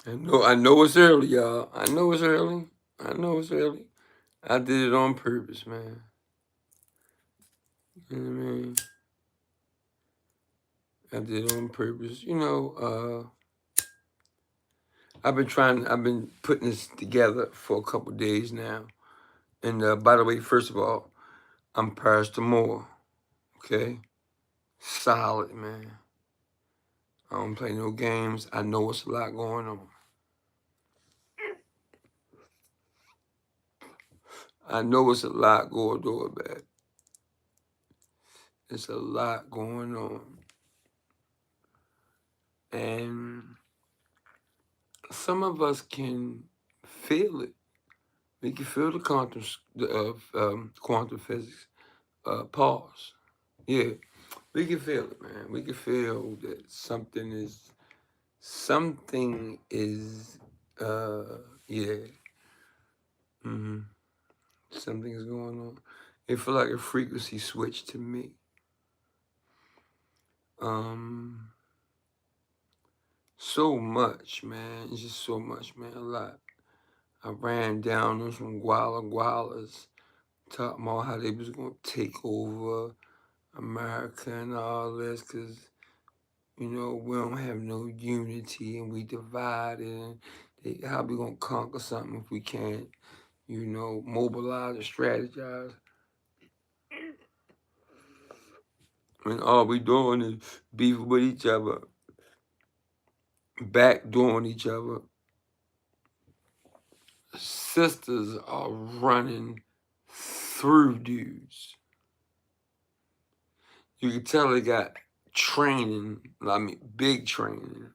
I know it's early, y'all. I know it's early. I know it's early. I did it on purpose, man. You know what I mean? I did it on purpose. I've been putting this together for a couple days now. And by the way, first of all, I'm Parris the Moor. Okay? Solid, man. I don't play no games. I know it's a lot going on. I know it's a lot going on, man. It's a lot going on. And some of us can feel it. We can feel quantum physics. Pause. Yeah, we can feel it, man. We can feel that something is, yeah, mm-hmm. Something is going on. It feel like a frequency switch to me. Um, so much, man. It's just so much, man. A lot. I ran down on some gualas, talking about how they was gonna take over America and all this, cause we don't have no unity and we divided. And how we gonna conquer something if we can't, mobilize and strategize? And all we doing is beefing with each other, backdooring each other. Sisters are running through dudes. You can tell they got training, I mean, big training.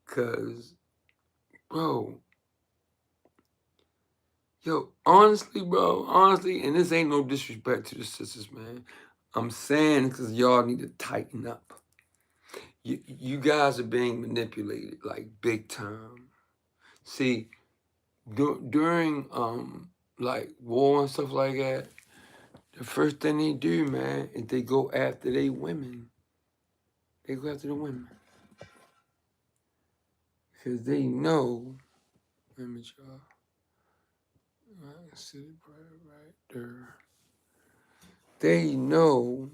Cause, bro, honestly, and this ain't no disrespect to the sisters, man. I'm saying because y'all need to tighten up. You guys are being manipulated like big time. See, during like war and stuff like that, the first thing they do, man, is they go after they women. They go after the women because they know. Let me y'all. I can see it right there. They know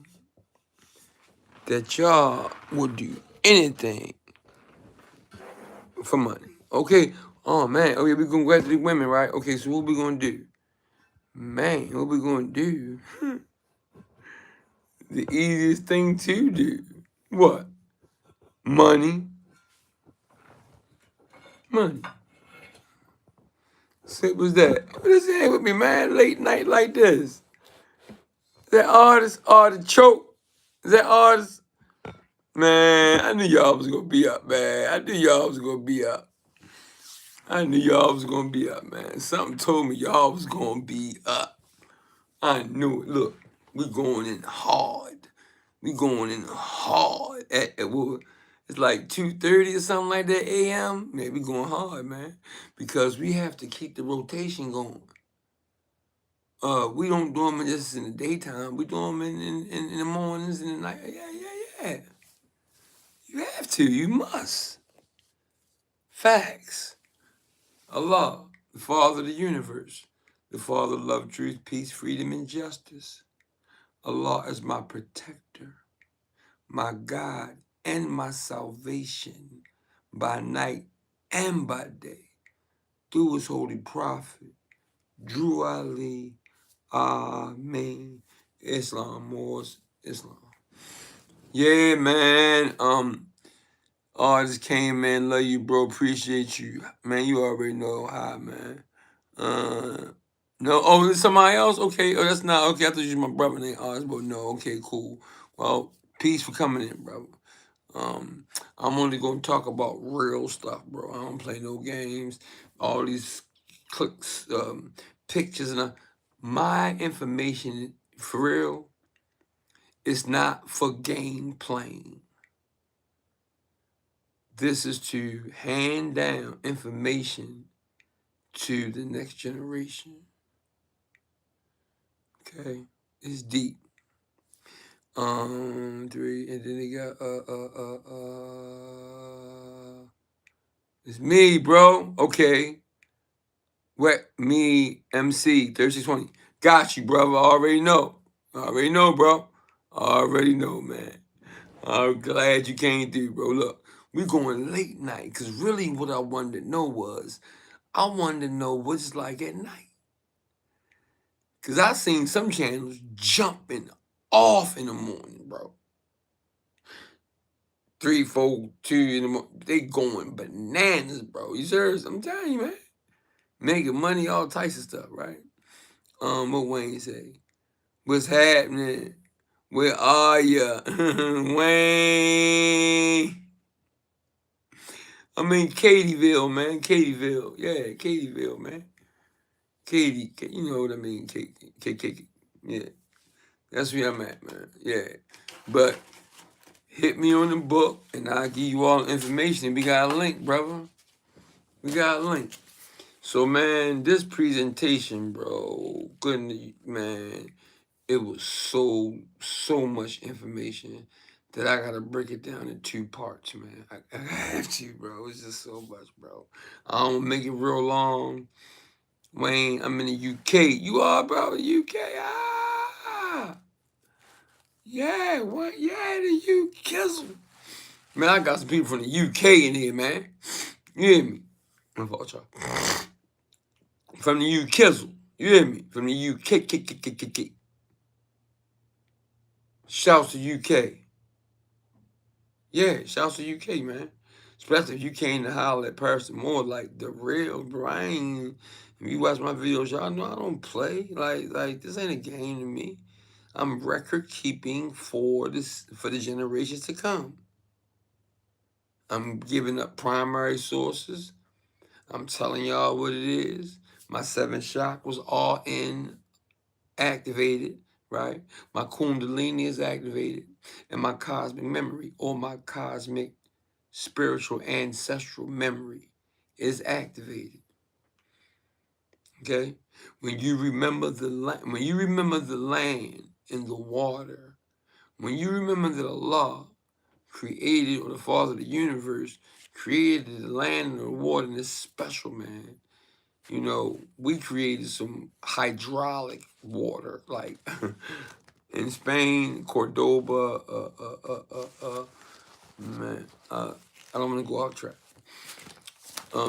that y'all would do anything for money. Okay. Oh man. Okay, we gonna go after the women, right? Okay, so what we gonna do? Man, what we gonna do? The easiest thing to do. What? Money. Money. Simple as that. What is that with me, man? Late night like this. That artist artichoke. Is that artist? Man, I knew y'all was gonna be up, man. I knew y'all was gonna be up. I knew y'all was gonna be up, man. Something told me y'all was gonna be up. I knew it. Look, we going in hard. We going in hard. It's like 2:30 or something like that a.m. Man, we going hard, man. Because we have to keep the rotation going. We don't do them just in the daytime. We do them in the mornings and the night. Yeah. You have to. You must. Facts. Allah, the Father of the universe, the Father of love, truth, peace, freedom, and justice. Allah is my protector, my God, and my salvation by night and by day. Through his holy prophet, Drew Ali, Amen. Islam, Moors, Islam. Yeah, man. I just came in, love you, bro. Appreciate you, man. You already know how, man. No, oh, it's somebody else. Okay, oh, that's not okay. I thought you was my brother named Oz, but no. Okay, cool. Well, peace for coming in, brother. I'm only gonna talk about real stuff, bro. I don't play no games. All these clicks, pictures, and my information for real. It's not for game playing. This is to hand down information to the next generation. Okay, it's deep. 3, and then they got It's me, bro. Okay. What? Me, MC, 3620. Got you, brother. I already know. Bro. I already know, man. I'm glad you came through, bro. Look, we going late night, because really what I wanted to know was, I wanted to know what it's like at night. Because I seen some channels jumping off in the morning, bro. 3, 4, 2 in the morning. They going bananas, bro. You serious? I'm telling you, man. Making money, all types of stuff, right? What Wayne say? What's happening? Where are ya? Wayne. I mean, Katie'ville, man. Katie'ville. Yeah, Katie'ville, man. Katie, you know what I mean? Katie. Yeah. That's where I'm at, man. Yeah. But hit me on the book, and I'll give you all the information. We got a link, brother. We got a link. So, man, this presentation, bro, goodness, man, it was so much information that I got to break it down in 2 parts, man. I have to, bro. It's just so much, bro. I don't make it real long. Wayne, I'm in the UK. You are, bro, UK? Ah! Yeah, what? Yeah, the UK. Man, I got some people from the UK in here, man. You hear me? From the UK. You hear me? From the UK. Shouts to UK. Yeah, shouts to UK, man. Especially if you came to holler at Parris the Moor, like the real brain. If you watch my videos, y'all know I don't play. Like this ain't a game to me. I'm record keeping for the generations to come. I'm giving up primary sources. I'm telling y'all what it is. My 7th chakra was all activated, right? My kundalini is activated, and my cosmic memory, or my cosmic spiritual ancestral memory, is activated. Okay? When you remember the land and the water, when you remember that Allah created, or the Father of the universe created the land and the water, and it's special, man. You know, we created some hydraulic water, like in Spain, Cordoba. Man, I don't want to go off track.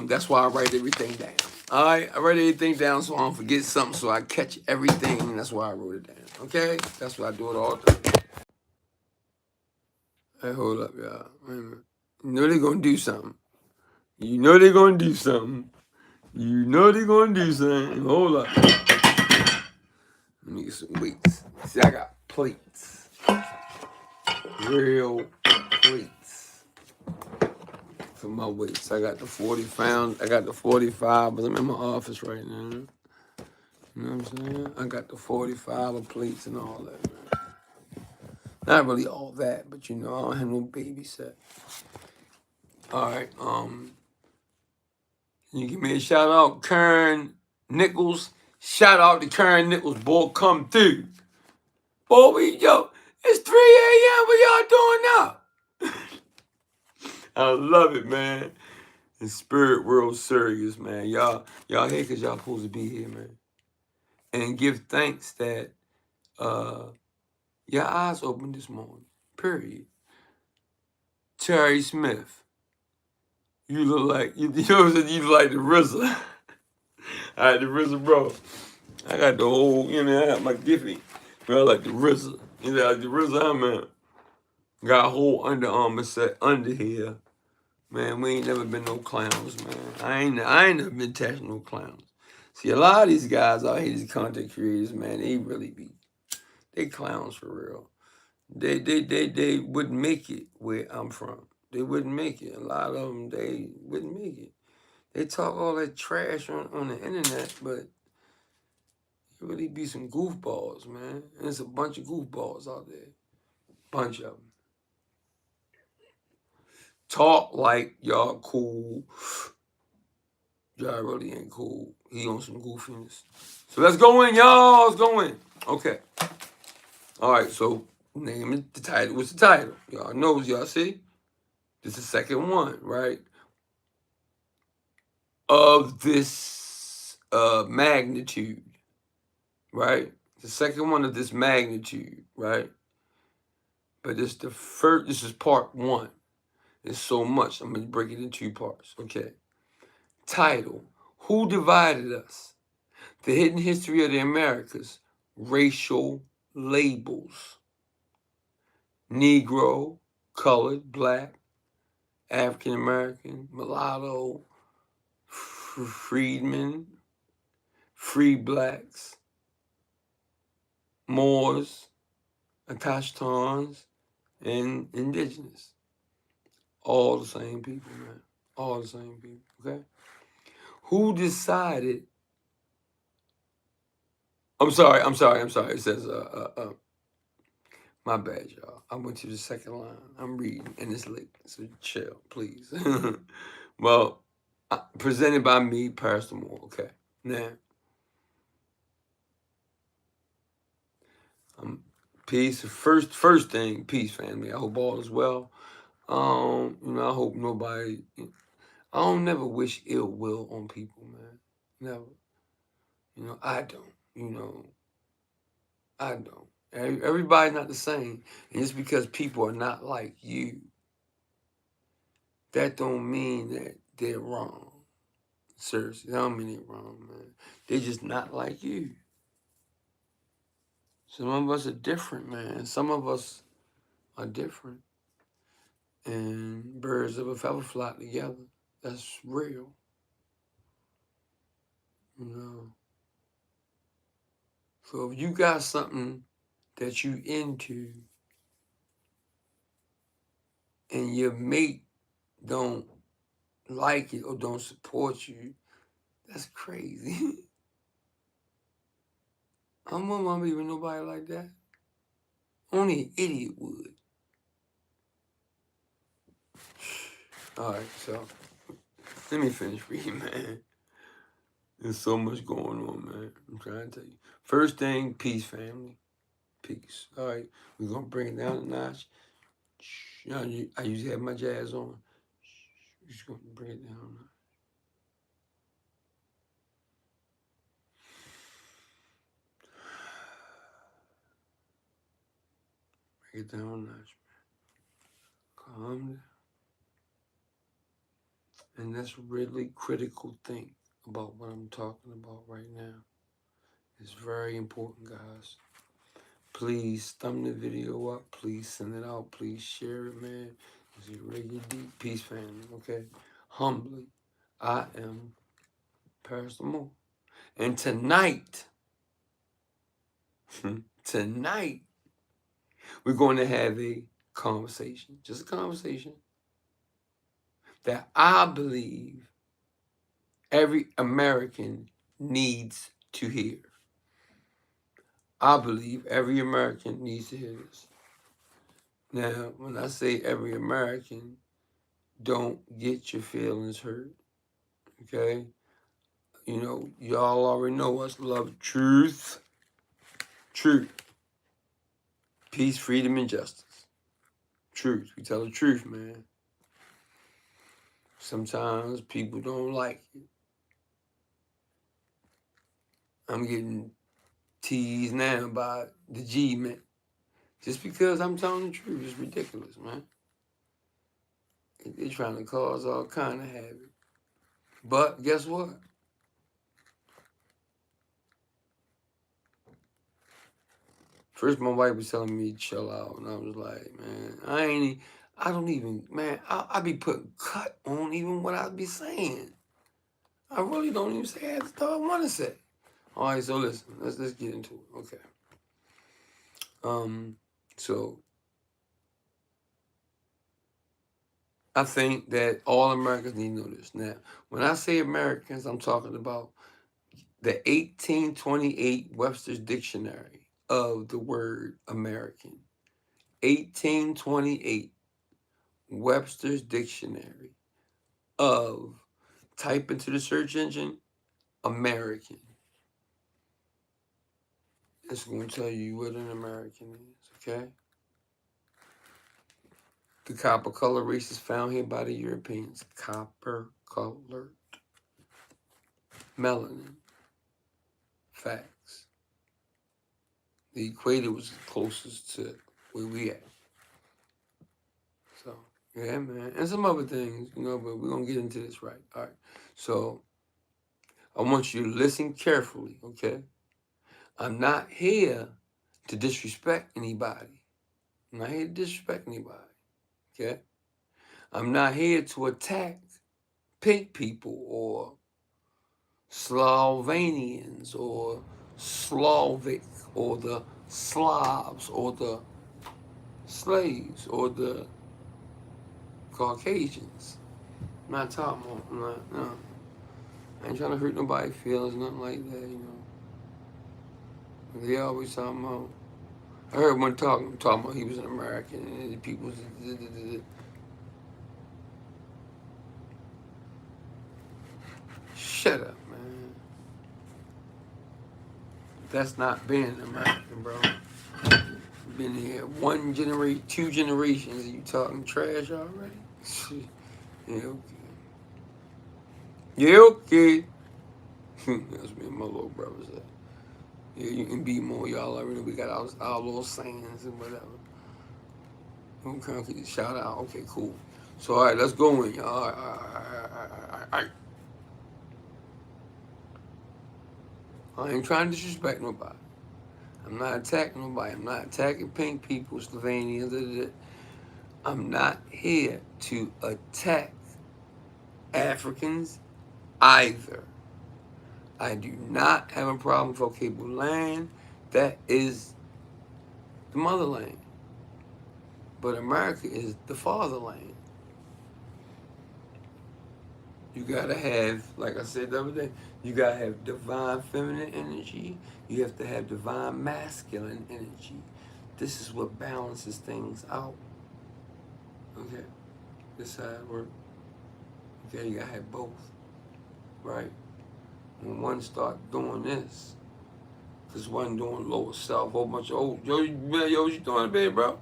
That's why I write everything down. All right, I write everything down so I don't forget something, so I catch everything, and that's why I wrote it down. Okay, that's why I do it all the time. Hey, hold up, y'all. Wait a minute. You know they're gonna do something. You know they're gonna do something. You know they're gonna do something. Hold up. Let me get some weights. See, I got plates. Real plates for my weights. I got the 40 pounds. I got the 45, but I'm in my office right now. You know what I'm saying? I got the 45 of plates and all that, man. Not really all that, but you know, I don't have no baby set. All right, you give me a shout out, Karen Nichols. Shout out to Karen Nichols, boy, come through. Boy, it's 3 a.m. What y'all doing now? I love it, man. The spirit world serious, man. Y'all here because y'all supposed to be here, man. And give thanks that your eyes opened this morning. Period. Terry Smith. You look like you know what I'm saying? You look like the RZA. All right, the RZA, bro. I got the whole, you know, I got my Giphy. But I like the RZA. You know, like the RZA, man. Got a whole Under Armour set under here. Man, we ain't never been no clowns, man. I ain't never been attached to no clowns. See, a lot of these guys out here, these content creators, man, they clowns for real. They wouldn't make it where I'm from. They wouldn't make it. A lot of them, they wouldn't make it. They talk all that trash on the internet, but it really be some goofballs, man. And there's a bunch of goofballs out there. Bunch of them. Talk like y'all cool. Y'all really ain't cool. He on some goofiness. So let's go in, y'all. Let's go in. Okay. All right, so name it, the title. What's the title? Y'all knows, y'all see? This is the second one, right? of this magnitude, right? The second one of this magnitude, right? But it's the first, this is part one. There's so much. I'm going to break it in two parts. Okay. Title: Who Divided Us? The Hidden History of the Americas. Racial Labels. Negro, colored, black, African American, mulatto, freedmen, free blacks, Moors, Atashtons, and indigenous. All the same people, man. All the same people, okay? Who decided? I'm sorry. It says, my bad, y'all. I went to the second line. I'm reading, and it's late, so chill, please. Well, presented by me, Parris the Moor, okay? Now, peace. First thing, peace, family. I hope all is well. I hope nobody. I don't never wish ill will on people, man. Never. I don't. I don't. Everybody's not the same, and just because people are not like you, that don't mean that they're wrong. Seriously, that don't mean they're wrong, man. They're just not like you. Some of us are different, man. Some of us are different. And birds of a feather flock together. That's real. So if you got something that you into and your mate don't like it or don't support you, that's crazy. I don't want to be with nobody like that. Only an idiot would. All right, so let me finish reading, man. There's so much going on, man. I'm trying to tell you. First thing, peace, family. Peace. All right, we're going to bring it down a notch. I usually have my jazz on. We're just going to bring it down. Bring it down a notch. Calm down. And that's really critical thing about what I'm talking about right now. It's very important, guys. Please thumb the video up. Please send it out. Please share it, man. It's really deep. Peace, family, okay? Humbly, I am Parris the Moor. And tonight, we're going to have a conversation. Just a conversation that I believe every American needs to hear. I believe every American needs to hear this. Now, when I say every American, don't get your feelings hurt, okay? Y'all already know us. Love truth. Truth. Peace, freedom, and justice. Truth. We tell the truth, man. Sometimes people don't like it. I'm getting teased now by the G, man. Just because I'm telling the truth is ridiculous, man. They're trying to cause all kind of havoc. But guess what? First, my wife was telling me to chill out, and I was like, man, I don't even, man, I be putting cut on even what I be saying. I really don't even say half the stuff I want to say. All right, so listen, let's get into it. Okay. So I think that all Americans need to know this. Now, when I say Americans, I'm talking about the 1828 Webster's Dictionary of the word American. 1828 Webster's Dictionary of, type into the search engine, American. It's going to tell you what an American is, okay? The copper color race is found here by the Europeans. Copper colored. melanin. Facts. The equator was closest to where we at. So, yeah, man. And some other things, you know, but we're going to get into this right. All right. So, I want you to listen carefully, okay? I'm not here to disrespect anybody. I'm not here to disrespect anybody, okay? I'm not here to attack pink people or Slovenians or Slavic or the Slavs or the slaves or the Caucasians. I'm not talking about, I'm not, no. I ain't trying to hurt nobody's feelings, nothing like that, you know. They always talking about, I heard one talking about he was an American and the people, shut up, man. That's not being an American, bro. Been here 1 generation, 2 generations, and you talking trash already? Yeah, okay. Yeah, okay. That's me and my little brother said. Yeah, you can be more. Y'all already, we got our little sayings and whatever. Okay, shout out. Okay, cool. So, all right, let's go in, y'all. All right. I ain't trying to disrespect nobody. I'm not attacking nobody. I'm not attacking pink people, Slovenians. I'm not here to attack Africans either. I do not have a problem with vocable land. That is the motherland. But America is the fatherland. You gotta have, like I said the other day, you gotta have divine feminine energy. You have to have divine masculine energy. This is what balances things out. Okay? This is how it works. Okay, you gotta have both. Right? When one start doing this, because one doing lower self, whole bunch of, oh, yo, what you doing, baby, bro?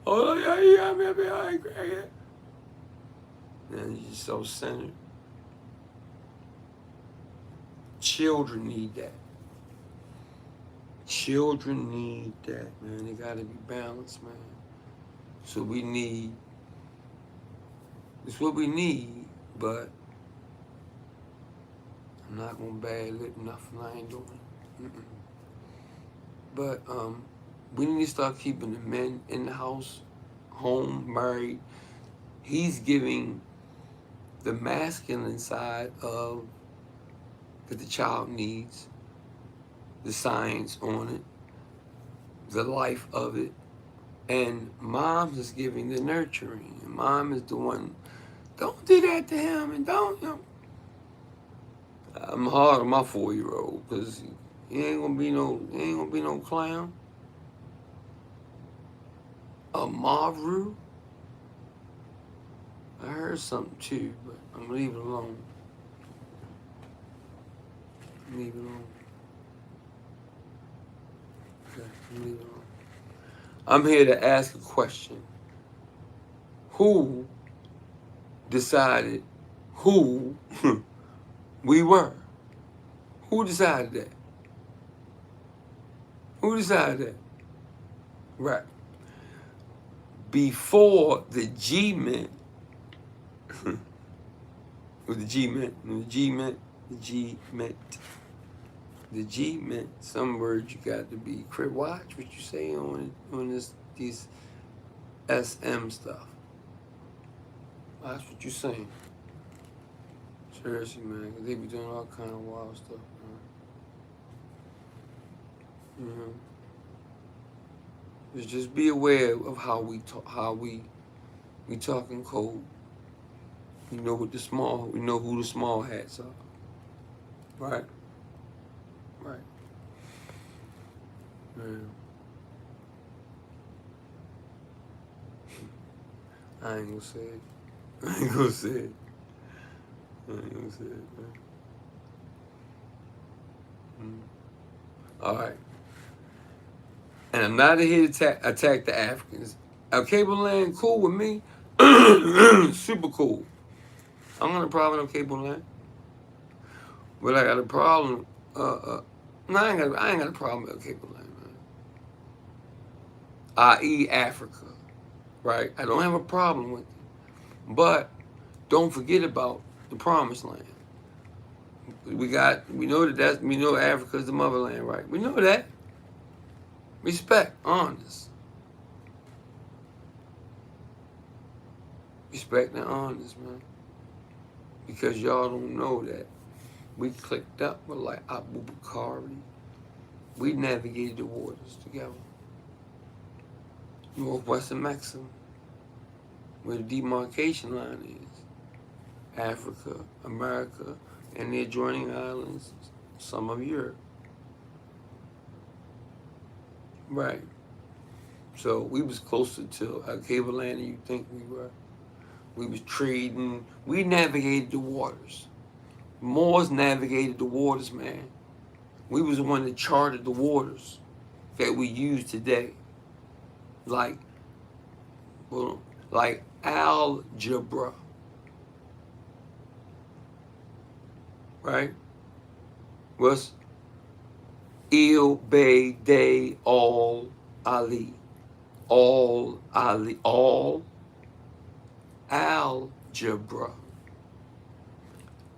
Oh, yeah, man, I ain't crazy. And you're so centered. Children need that. Children need that, man. They gotta be balanced, man. So we need, it's what we need, but I'm not gonna bad lip nothing I ain't doing. Mm-mm. But we need to start keeping the men in the house, home, married. He's giving the masculine side of that the child needs, the science on it, the life of it, and mom is giving the nurturing. And mom is the one, don't do that to him, and don't, you know. I'm hard on my 4-year-old because he ain't gonna be no clown. A Mavru. I heard something too, but I'm gonna leave it alone. Leave it alone. Okay, leave it alone. I'm here to ask a question. Who decided who we were? Who decided that? Who decided that? Right. Before the G meant, what the G meant, the G meant some words you got to be crib. Watch what you say on these SM stuff. Watch what you saying. Seriously, man, because they be doing all kind of wild stuff, man. You know? Just be aware of how we talk, we talk in code. We know what we know who the small hats are. Right? Right. Man. I ain't gonna say it. I ain't gonna say it. Man. All right. And I'm not here to attack the Africans. Cable land, cool with me. Super cool. I'm not a problem with cable land. But I got a problem. No, I ain't got a problem with Cable Land, man. I.e. Africa, right? I don't have a problem with it. But don't forget about the Promised Land. We know Africa's the motherland, right? We know that. Respect, honest. Respect and honest, man. Because y'all don't know that. We clicked up with like Abu Bakari. We navigated the waters together. Northwestern Mexico, where the demarcation line is. Africa, America, and the adjoining islands, some of Europe. Right. So we was closer to Cable Land than you think we were. We was trading. We navigated the waters. Moors navigated the waters, man. We was the one that charted the waters that we use today. Like algebra. Right? What's Il, Bay, Day, All, Ali. All, Ali, all. Algebra.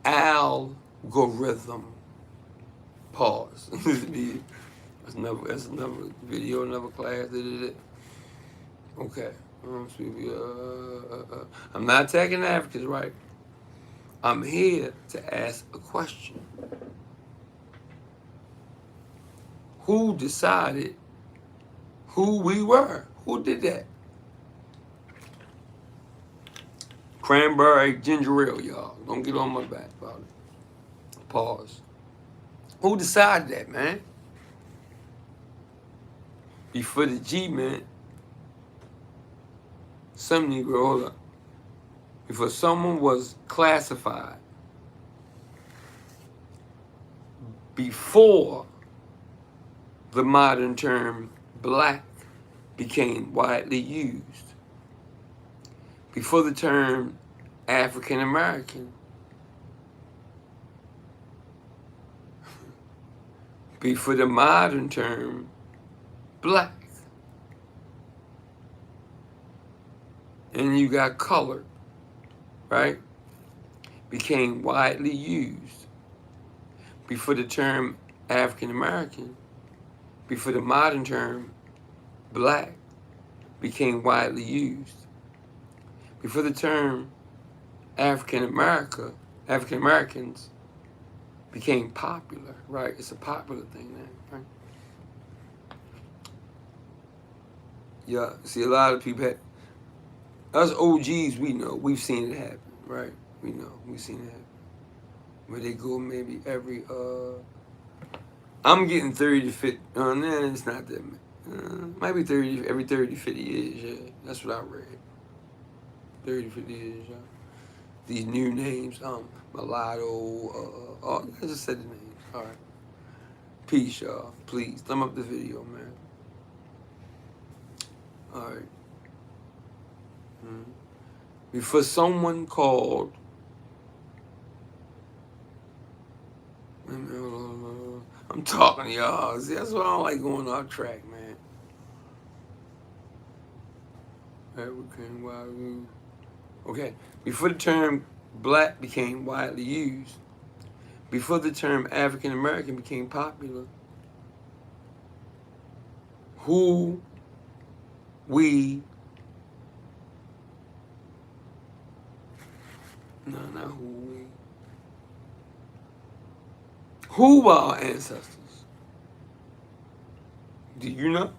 Algorithm. Pause. That's another video, another class. Okay. I'm not attacking Africans, right? I'm here to ask a question. Who decided who we were? Who did that? Cranberry ginger ale, y'all. Don't get on my back about it. Pause. Who decided that, man? Before the G, man. Some Negro, hold up. Before someone was classified, before the modern term black became widely used, before the term African American, before the modern term black, and you got colored, right? Became widely used. Before the term African American, before the modern term black became widely used. Before the term African Americans became popular, right? It's a popular thing now, right? Yeah, see, a lot of people us OGs, we know, we've seen it happen, right? We know, we've seen it happen. Where they go maybe every, I'm getting 30 to 50, nah, it's not that many. Might be 30, every 30 to 50 years, yeah. That's what I read. 30 to 50 years, yeah. These new names, Mulatto, I just said the names, all right. Peace, y'all. Please, thumb up the video, man. All right. Before someone called, I'm talking to y'all. See, that's why I don't like going off track, man. Okay. Before the term black became widely used, before the term African American became popular, who we, no, not who we, who were our ancestors? Do you know?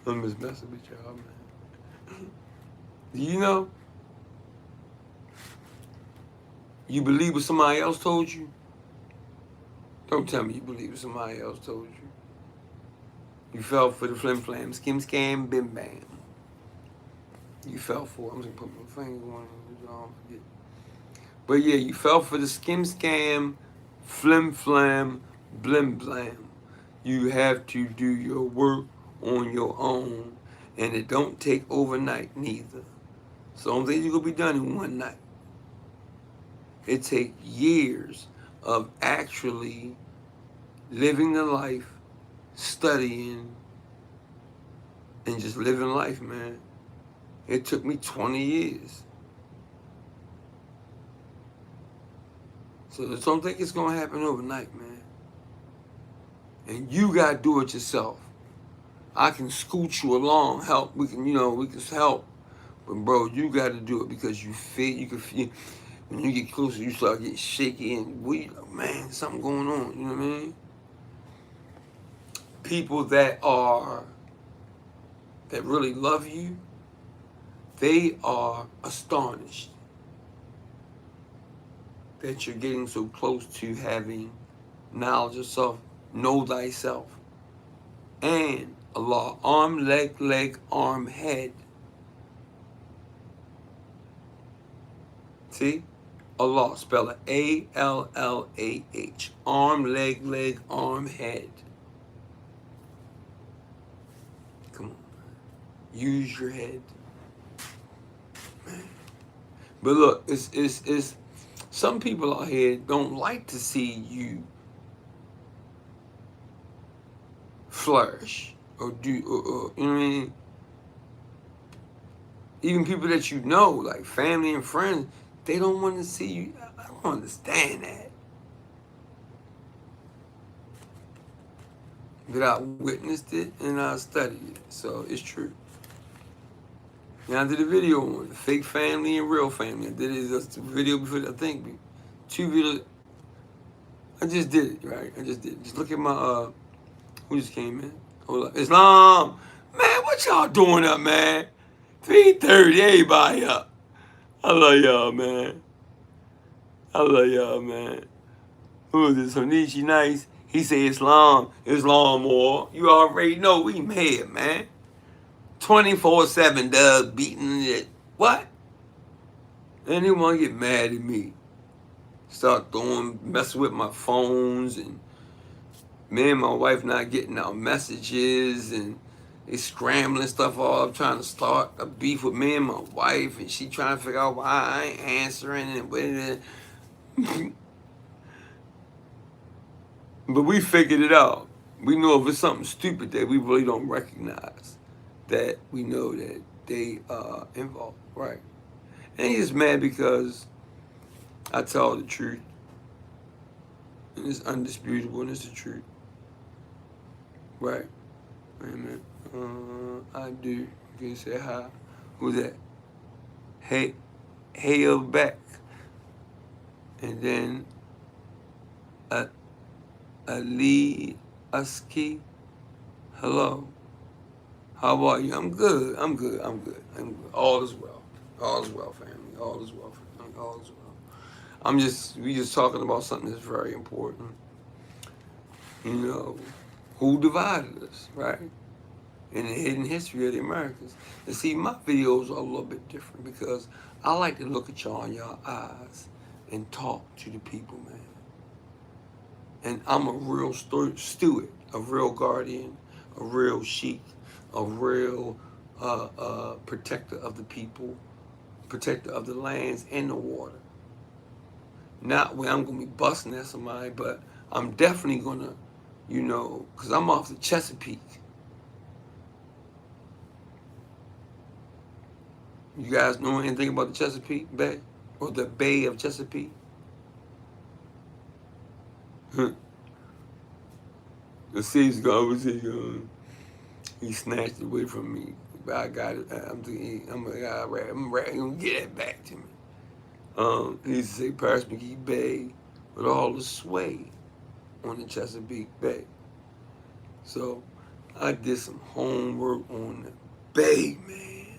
I'm just messing with y'all, man. Do you know? You believe what somebody else told you? Don't tell me you believe what somebody else told you. You fell for the flim flam, skim scam, bim bam. You fell for it. I'm just gonna put my finger on it, so I don't forget. But yeah, you fell for the skim scam, flim flam, blim blam. You have to do your work on your own, and it don't take overnight neither. So I don't think you're gonna be done in one night. It takes years of actually living the life, studying, and just living life, man. It took me 20 years. So don't think it's gonna happen overnight, man. And you gotta do it yourself. I can scoot you along, help. We can help. But bro, you gotta do it because you can feel when you get closer, you start getting shaky and man, something going on. You know what I mean? People that really love you, they are astonished that you're getting so close to having knowledge of self, know thyself. And Allah, arm, leg, arm, head. See? Allah, spell it A-L-L-A-H. Arm, leg, arm, head. Come on. Use your head. Man. But look, it's some people out here don't like to see you flourish or do, you know what I mean? Even people that you know, like family and friends, they don't want to see you. I don't understand that. But I witnessed it and I studied it, so it's true. Now I did a video on it, fake family and real family. I did it just a video before, I think, 2 videos. I just did it, right? I just did it. Just look at my, who just came in? Hold up. Islam! Man, what y'all doing up, man? 3:30, everybody up. I love y'all, man. I love y'all, man. Who is this? Honichi Nice. He say Islam more. You already know we mad, man. 24/7 does beating it. What? Anyone get mad at me? Start messing with my phones, and me and my wife not getting our messages, and they scrambling stuff all up, trying to start a beef with me and my wife, and she trying to figure out why I ain't answering and but we figured it out. We know if it's something stupid that we really don't recognize, that we know that they are involved, right? And he's mad because I tell the truth. And it's undisputable and it's the truth. Right? Wait a minute. I do. You can say hi. Who's that? Hey, hail back. And then Ali Aski. Hello. How are you? I'm good. I'm good. All is well. All is well, family. All is well, family. All is well. We just talking about something that's very important. You know, who divided us, right? In the hidden history of the Americas. And see, my videos are a little bit different because I like to look at y'all in your eyes and talk to the people, man. And I'm a real steward, a real guardian, a real sheik, a real protector of the people, protector of the lands and the water. Not where I'm going to be busting at somebody, but I'm definitely going to, because I'm off the Chesapeake. You guys know anything about the Chesapeake Bay? Or the Bay of Chesapeake? The sea's gone. He snatched it away from me. But I got it. I'm gonna get it back to me. He used to say Parris McGee Bay with all the sway on the Chesapeake Bay. So I did some homework on the Bay, man.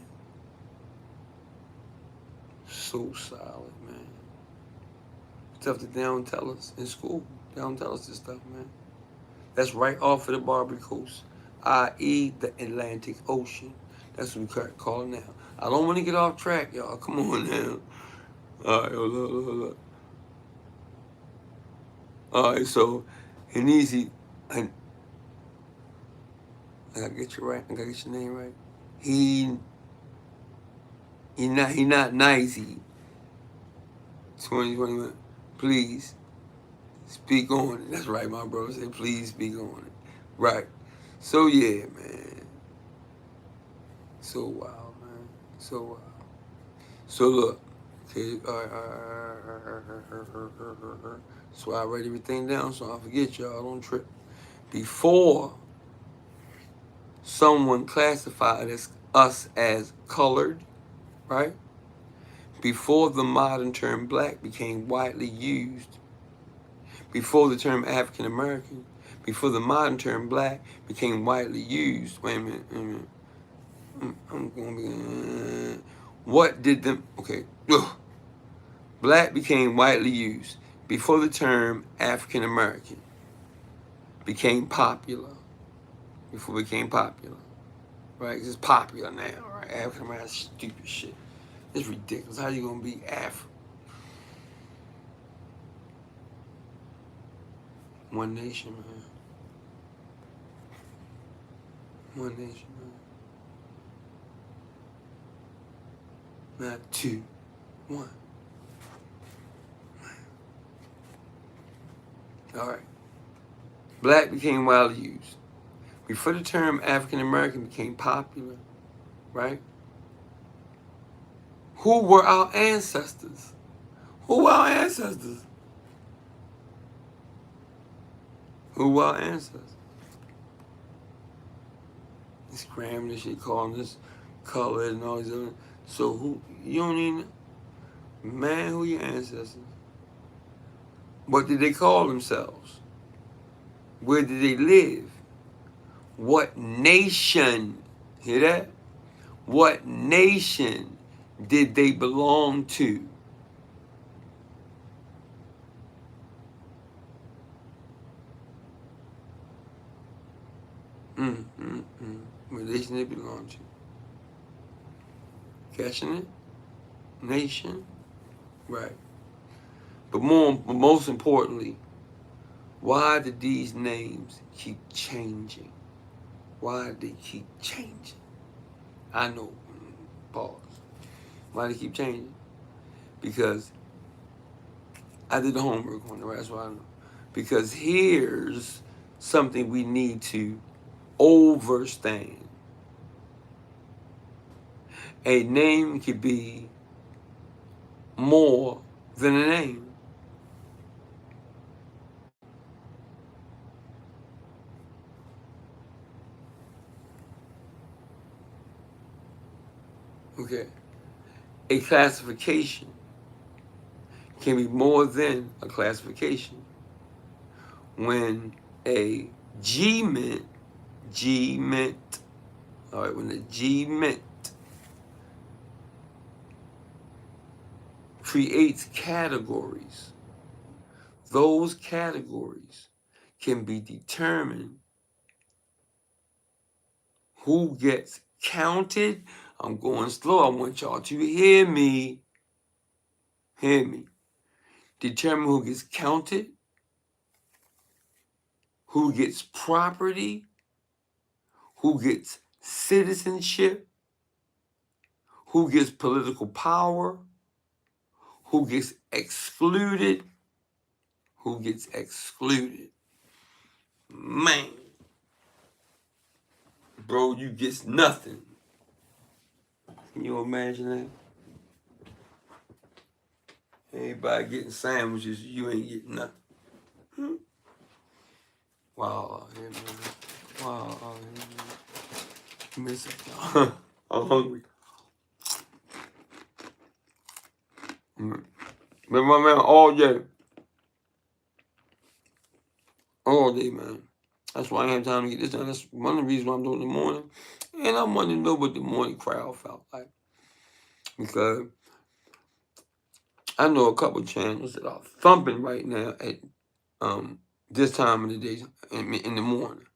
So solid, man. Stuff that they don't tell us in school. They don't tell us this stuff, man. That's right off of the Barbary Coast, i.e. the Atlantic Ocean. That's what we call it now. I don't want to get off track, y'all. Come on now. All right, hold up. All right, so Henizi, I gotta get you right. I gotta get your name right. He not nicey. 2021. Please speak on it. That's right, my brother said, please speak on it. Right. So yeah, man. So wild, man. So wild. So look. Okay, so I write everything down so I forget y'all. Don't trip. Before someone classified us as colored, right? Before the modern term black became widely used, before the term African American, before the modern term black became widely used. Wait a minute. I'm going to be. What did them? Okay. Ugh. Black became widely used before the term African American became popular. Before it became popular, right? It's popular now, right? African American stupid shit. It's ridiculous. How you gonna be African? One nation, man. One nation, man. Not two. One. All right. Black became widely used. Before the term African American became popular, right? Who were our ancestors? Who were our ancestors? Who were our ancestors? This cramming this shit, calling this colored and all these other. So who, you don't even, man, who your ancestors? What did they call themselves? Where did they live? What nation, hear that? What nation did they belong to? What nation they belong to? Catching it? Nation? Right. But most importantly, why did these names keep changing? Why did they keep changing? I know. Pause. Why do they keep changing? Because I did the homework on it, right? That's why I know. Because here's something we need to overstand. A name could be more than a name. Okay. A classification can be more than a classification. When a G-ment, all right, when a G-ment creates categories, those categories can be determined who gets counted. I'm going slow. I want y'all to hear me. Hear me. Determine who gets counted, who gets property, who gets citizenship, who gets political power, who gets excluded, who gets excluded. Man, bro, you get nothing. Can you imagine that? Everybody getting sandwiches, you ain't getting nothing. Wow, out here, man. Wow, out here, man. Miss it, y'all. I'm hungry. Been my man all day. All day, man. That's why I have time to get this done. That's one of the reasons why I'm doing it in the morning. And I want to know what the morning crowd felt like. Because I know a couple channels that are thumping right now at this time of the day in the morning.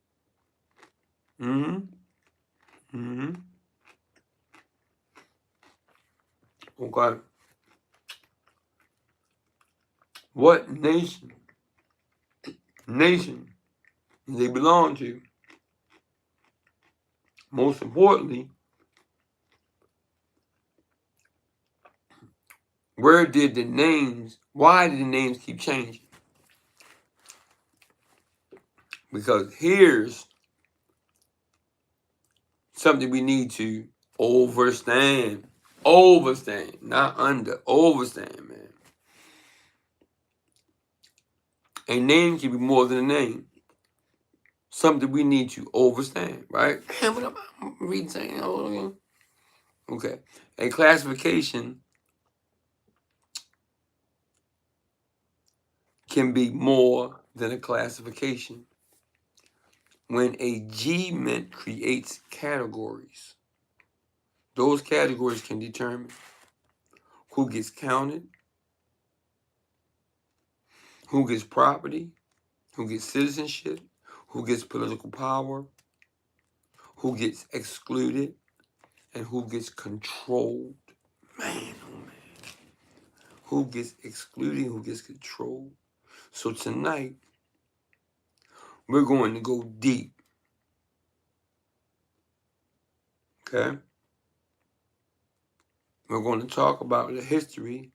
Okay. What nation they belong to? Most importantly, why did the names keep changing? Because here's something we need to overstand. Overstand, not overstand, man. A name can be more than a name. Something we need to overstand, right? I'm reading something again. Okay. A classification can be more than a classification. When a G-ment creates categories, those categories can determine who gets counted, who gets property, who gets citizenship, who gets political power, who gets excluded, and who gets controlled. Man, oh man. Who gets excluded, who gets controlled. So tonight, we're going to go deep. Okay? We're going to talk about the history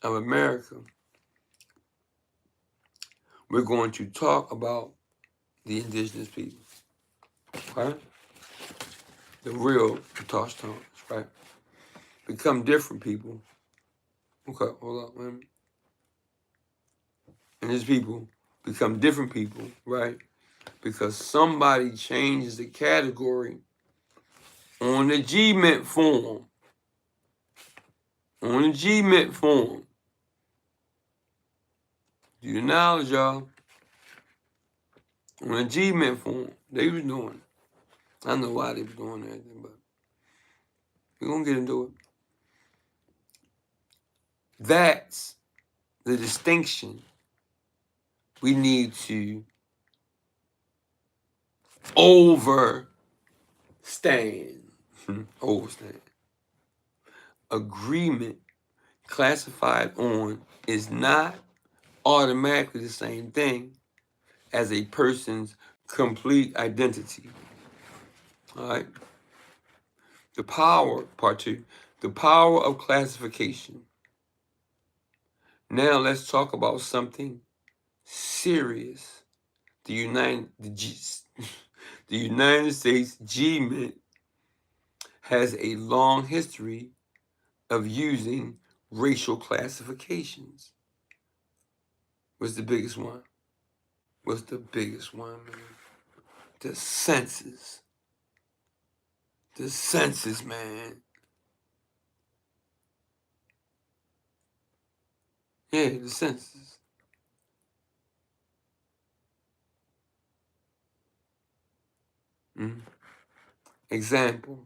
of America. We're going to talk about the indigenous people. Right? The real Tosh-Tones, right? Become different people. Okay, hold up, man. And these people become different people, right? Because somebody changes the category on the G-Mint form. On the G-Mint form. Do the knowledge, y'all. On the G-Mint form. They was doing it. I know why they was doing that, but we're going to get into it. That's the distinction we need to overstand. Overstand. Agreement classified on is not automatically the same thing as a person's complete identity. All right? Part two, the power of classification. Now let's talk about something serious. The United States G-Mint has a long history of using racial classifications. What's the biggest one? What's the biggest one, man? The census. The census, man. Yeah, the census. Example.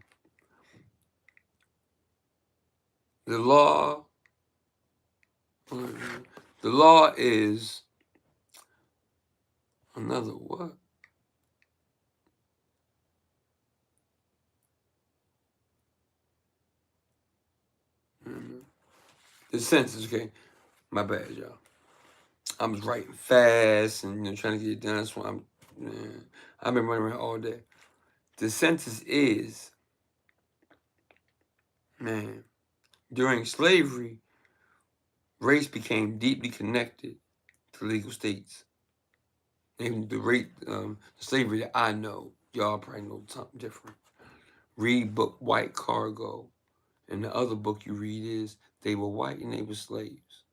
The law is another what? The census, okay. My bad, y'all. I was writing fast and trying to get it done. That's why I've been running around all day. The census is, man, during slavery, race became deeply connected to legal states. And the slavery that I know, y'all probably know something different. Read book White Cargo. And the other book you read is They Were White and They Were Slaves.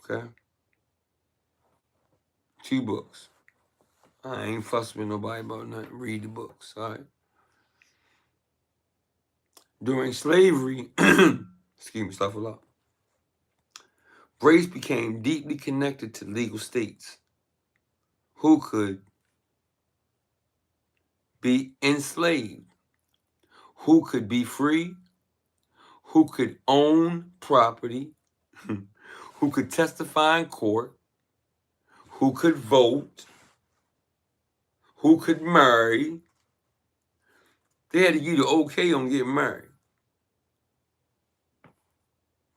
Okay? 2 books. I ain't fussing with nobody about nothing. Read the books, all right? During slavery, excuse me, stuff a lot. Race became deeply connected to legal states who could be enslaved, who could be free, who could own property, who could testify in court, who could vote, who could marry. They had to give you the okay on getting married,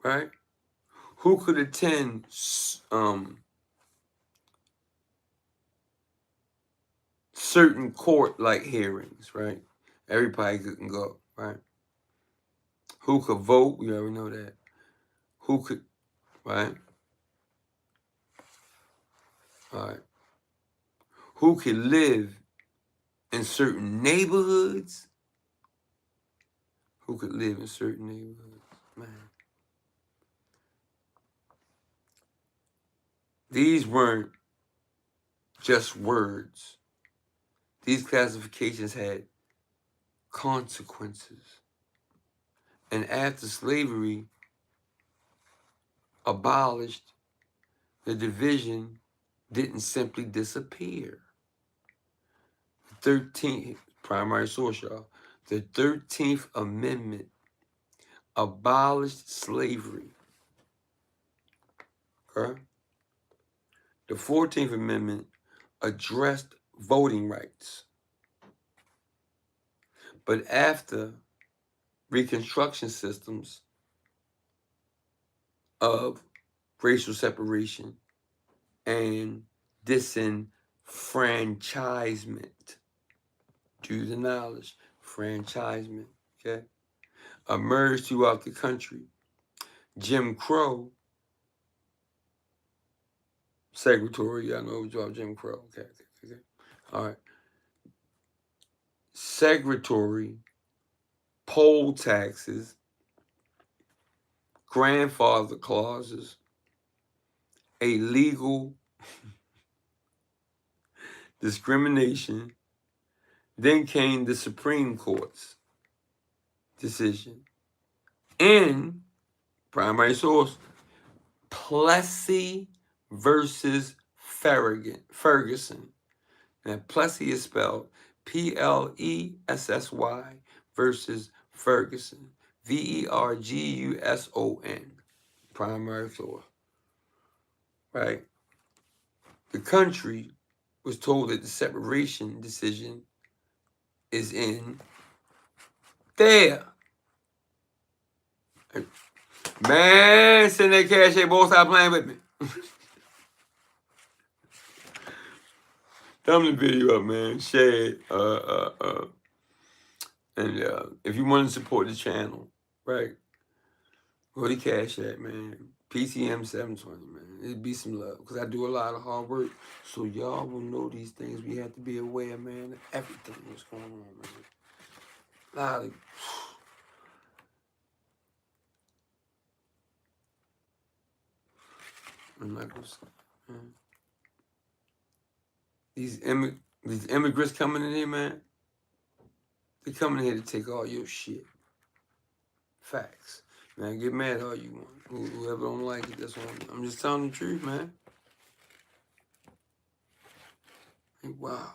right? Who could attend certain court-like hearings, right? Everybody couldn't go, right? Who could vote? We already know that. Who could, right? All right. Who could live in certain neighborhoods? Who could live in certain neighborhoods? Man. These weren't just words. These classifications had consequences. And after slavery abolished, the division didn't simply disappear. The 13th, primary source, y'all. The 13th Amendment abolished slavery. Okay? The 14th Amendment addressed voting rights. But after Reconstruction systems of racial separation and disenfranchisement, due to knowledge, franchisement, okay, emerged throughout the country. Jim Crow, segregatory, y'all know about Jim Crow, okay. All right. Segregatory, poll taxes, grandfather clauses, a legal discrimination. Then came the Supreme Court's decision in primary source, Plessy versus Ferguson. Now, Plessy is spelled Plessy versus Ferguson, Verguson, primary source. Right? The country was told that the separation decision is in there. Man, send that cash, they both stop playing with me. Thumb the video up, man. Share it. And if you want to support the channel, right? Go to Cash App, man. PTM 720, man. It'd be some love. Because I do a lot of hard work. So y'all will know these things. We have to be aware, man, of everything that's going on, man. A lot of... I'm not gonna say, man. These immigrants coming in here, man, they coming in here to take all your shit. Facts. Man, get mad all you want. Whoever don't like it, that's what I'm just telling the truth, man. Wow.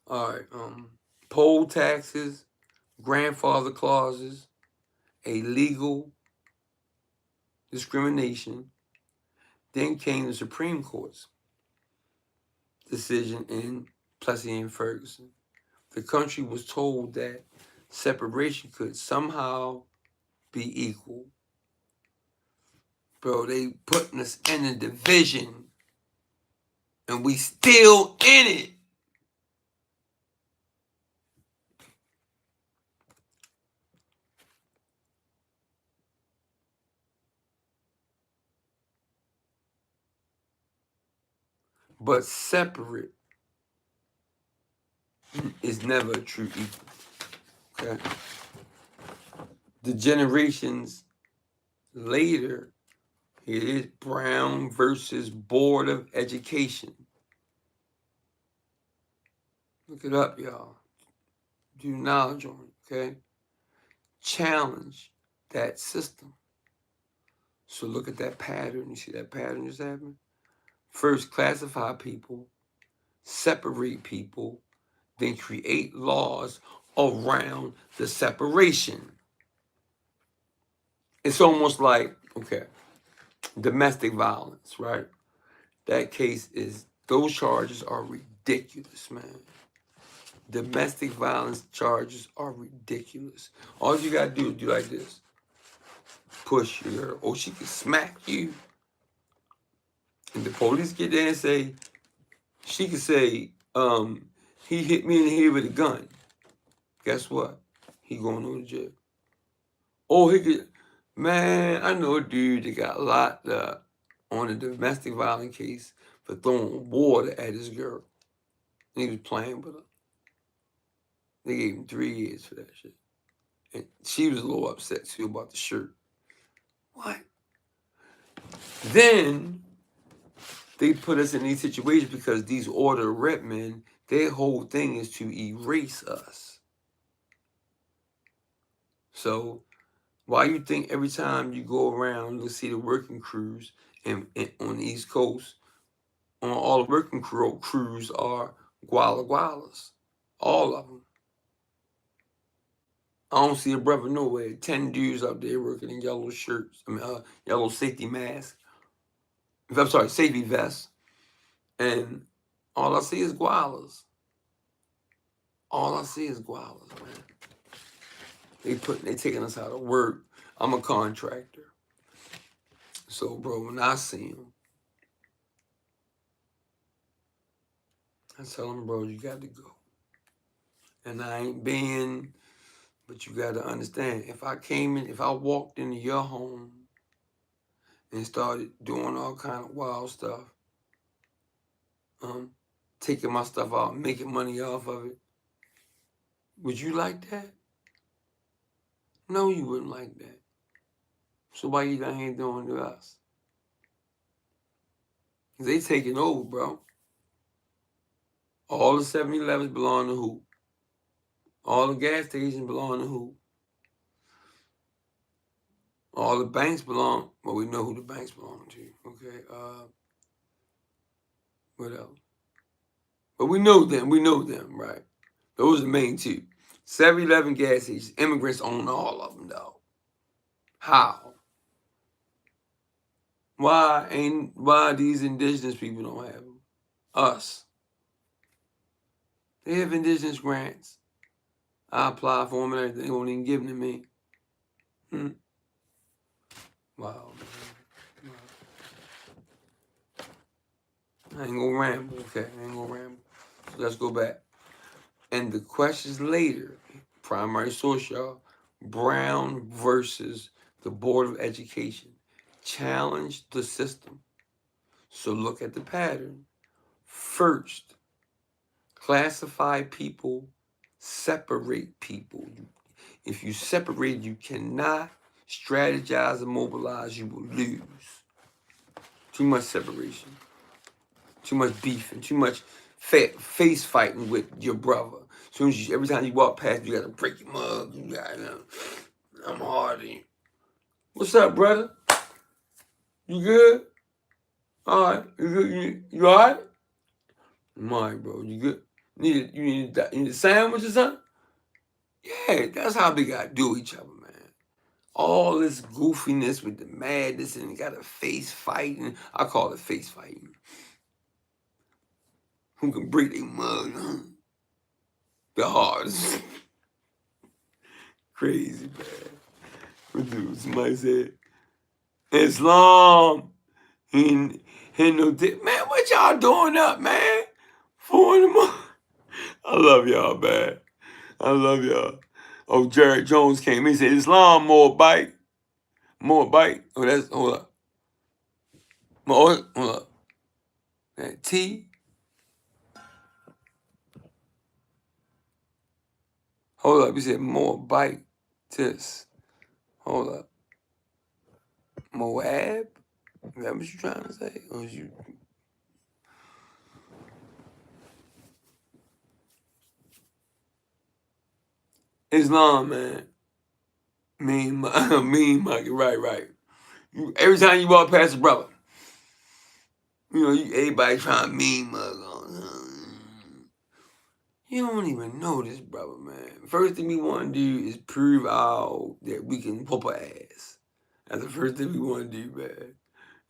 All right. Poll taxes, grandfather clauses, a legal discrimination. Then came the Supreme Court's decision in Plessy and Ferguson. The country was told that separation could somehow be equal. Bro, they putting us in a division and we still in it. But separate is never a true equal. Okay? The generations later, it is Brown versus Board of Education. Look it up, y'all. Do knowledge on it, okay? Challenge that system. So look at that pattern. You see that pattern just happening? First, classify people, separate people, then create laws around the separation. It's almost like, okay, domestic violence, right? That case is, those charges are ridiculous, man. Domestic violence charges are ridiculous. All you gotta do is do like this. Push your girl, or she can smack you. And the police get there and say, she can say, he hit me in the head with a gun. Guess what? He going to jail. Oh, he could, man, I know a dude that got locked up on a domestic violence case for throwing water at his girl. And he was playing with her. They gave him 3 years for that shit. And she was a little upset too about the shirt. What? Then they put us in these situations because these order rep men, their whole thing is to erase us. So why you think every time you go around, you'll see the working crews and on the East Coast, on all the working crews are gualas. All of them. I don't see a brother nowhere. 10 dudes out there working in yellow shirts. Yellow safety masks. I'm sorry, safety vests. And all I see is gualas. All I see is gualas, man. They taking us out of work. I'm a contractor. So, bro, when I see them, I tell them, bro, you got to go. And I ain't being, but you got to understand, if I walked into your home and started doing all kind of wild stuff, taking my stuff out, making money off of it, would you like that? No, you wouldn't like that. So why you down here doing to us? They taking over, bro. All the 7-Elevens belong to who? All the gas stations belong to who? All the banks belong, well, we know who the banks belong to, okay? What else? But we know them, right? Those are the main two. 7-Eleven gas stations, immigrants own all of them, though. How? Why these indigenous people don't have them? Us. They have indigenous grants. I apply for them and everything. They won't even give them to me. Wow, man. Wow. I ain't gonna ramble, okay? I ain't gonna ramble. So let's go back. And the questions later, primary source, y'all, Brown versus the Board of Education, challenged the system. So look at the pattern. First, classify people, separate people. If you separate, you cannot strategize and mobilize, you will lose. Too much separation, too much beefing, too much face fighting with your brother. Every time you walk past, you gotta break your mug. I'm hard on you. What's up, brother? You good? All right. You good? You all right? I'm all right, bro. You good? You need a sandwich or something? Yeah, that's how they gotta do each other, man. All this goofiness with the madness and you gotta face fighting. I call it face fighting. Who can break their mug? The hardest. Crazy, man. What dude? Somebody said, Islam. He no dick. Man, what y'all doing up, man? 4 in the morning. I love y'all, man. I love y'all. Oh, Jared Jones came. He said, Islam more bite. More bite. Oh, hold up. Hold up. That T. Hold up. He said, more bite. Tis. Hold up. Moab? Is that what you trying to say? Or is you... Islam, man. Mean Mike. Right. Every time you walk past a brother, everybody trying to mean mug on. You don't even know this brother, man. First thing we want to do is prove out that we can whoop our ass. That's the first thing we want to do, man.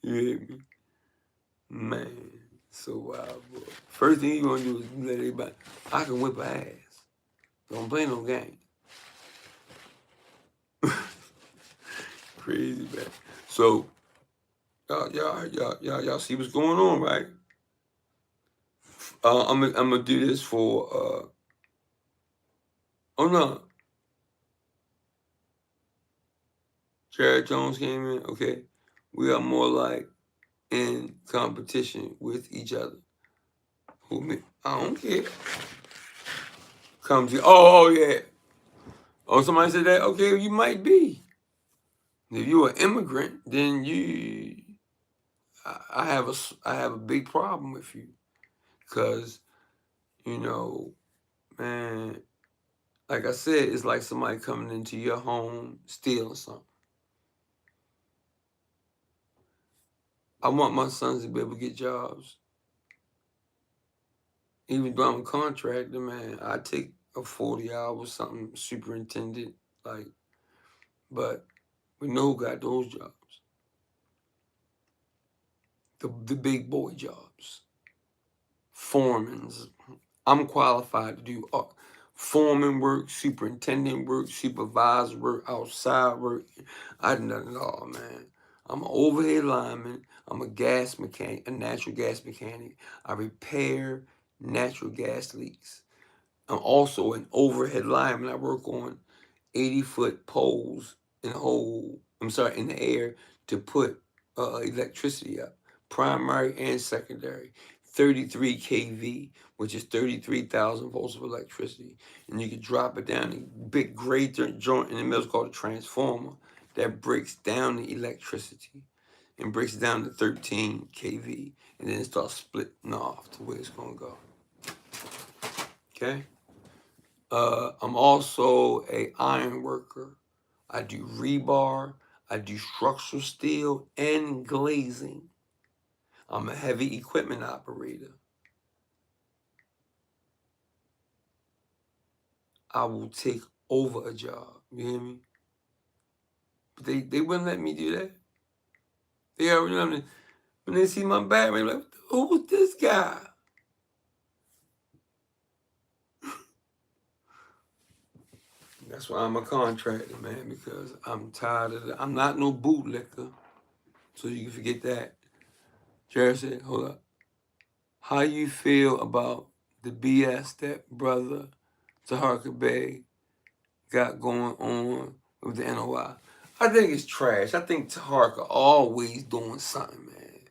You hear me? Man, so wild, bro. First thing you want to do is let everybody, I can whip her ass. Don't play no game. Crazy, man. So, y'all see what's going on, right? I'm gonna do this for, oh no. Jared Jones came in. Okay, we are more like in competition with each other. Who me? I don't care. Comes here. Oh yeah. Oh, somebody said that. Okay, you might be. If you're an immigrant, then I have a big problem with you, because man, like I said, it's like somebody coming into your home stealing something. I want my sons to be able to get jobs. Even though I'm a contractor, man, I take a 40 hours something superintendent, but we know who got those jobs. The big boy jobs. Foremans. I'm qualified to do foreman work, superintendent work, supervisor work, outside work. I done done it all, man. I'm an overhead lineman. I'm a gas mechanic, a natural gas mechanic. I repair natural gas leaks. I'm also an overhead lineman. I work on 80-foot poles in the air to put electricity up, primary and secondary. 33 kV, which is 33,000 volts of electricity. And you can drop it down in a big gray joint in the middle called a transformer that breaks down the electricity and breaks it down to 13 kV. And then it starts splitting off to where it's going to go. Okay? I'm also a iron worker. I do rebar. I do structural steel and glazing. I'm a heavy equipment operator. I will take over a job. You hear me? But they wouldn't let me do that. They already when they see my back, they're like, who's this guy? That's why I'm a contractor, man, because I'm tired of that. I'm not no bootlicker, so you can forget that. Jared said, hold up. How you feel about the BS that brother Taharka Bey got going on with the NOI? I think it's trash. I think Taharka always doing something, man.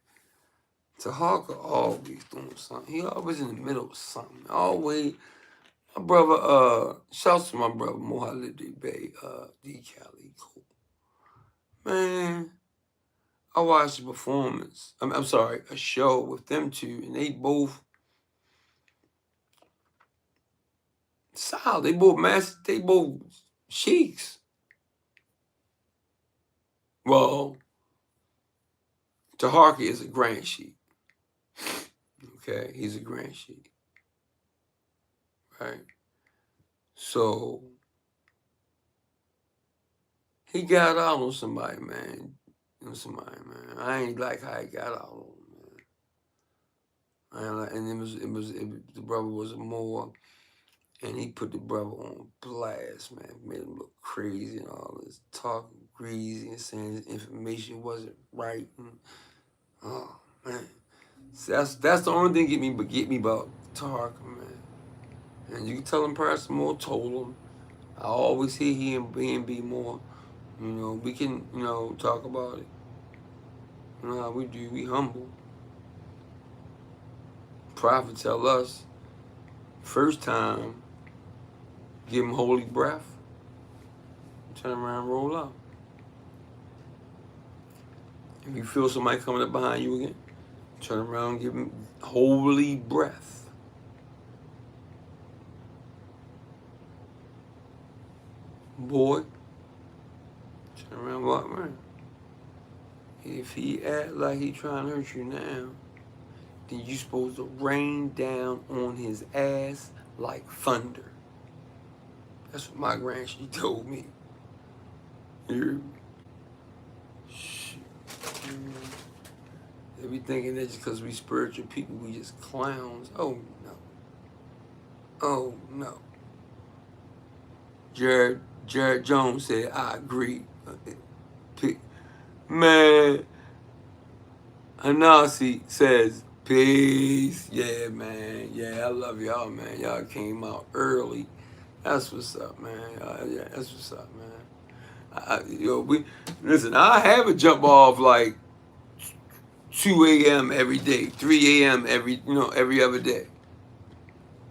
Taharka always doing something. He always in the middle of something. Always. My brother, shouts to my brother Mohalid Bey, D. Cali. Cool. Man, I watched a performance. I'm sorry, a show with them two, and they both solid. They both sheiks. Well, Taharki is a grand sheik. Okay, he's a grand sheik. Right? So he got out on somebody, man. I ain't like how he got out on him, man. I ain't like, and the brother was a Moor, and he put the brother on blast, man. Made him look crazy and all this, talking greasy and saying his information wasn't right. And, oh man, so that's the only thing get me about Tarka, man. And you can tell him Parris the Moor told him. I always hear he and B more. We can talk about it. You know how we do. We humble. Prophet tell us first time, give him holy breath. Turn around, roll up. If you feel somebody coming up behind you again, turn around, give him holy breath. Boy, turn around, walk around. If he act like he trying to hurt you now, then you supposed to rain down on his ass like thunder. That's what my grandson told me. They be thinking that just because we spiritual people, we just clowns. Oh no. Oh no. Jared Jones said, I agree. Man, Anasi says, peace. Yeah, man. Yeah, I love y'all, man. Y'all came out early. That's what's up, man. Yeah, that's what's up, man. Listen, I have a jump off like 2 a.m. every day, 3 a.m. every other day.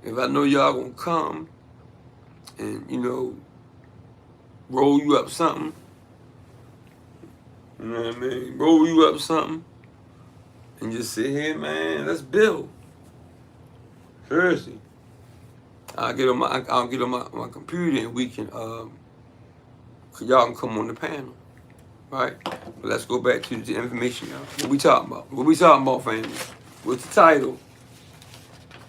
If I know y'all gonna come and, roll you up something, you know what I mean? Roll you up something and just sit here, man, let's build. Seriously. I'll get on my computer and we can y'all can come on the panel. Right? But let's go back to the information, y'all. What we talking about? What we talking about, family? What's the title?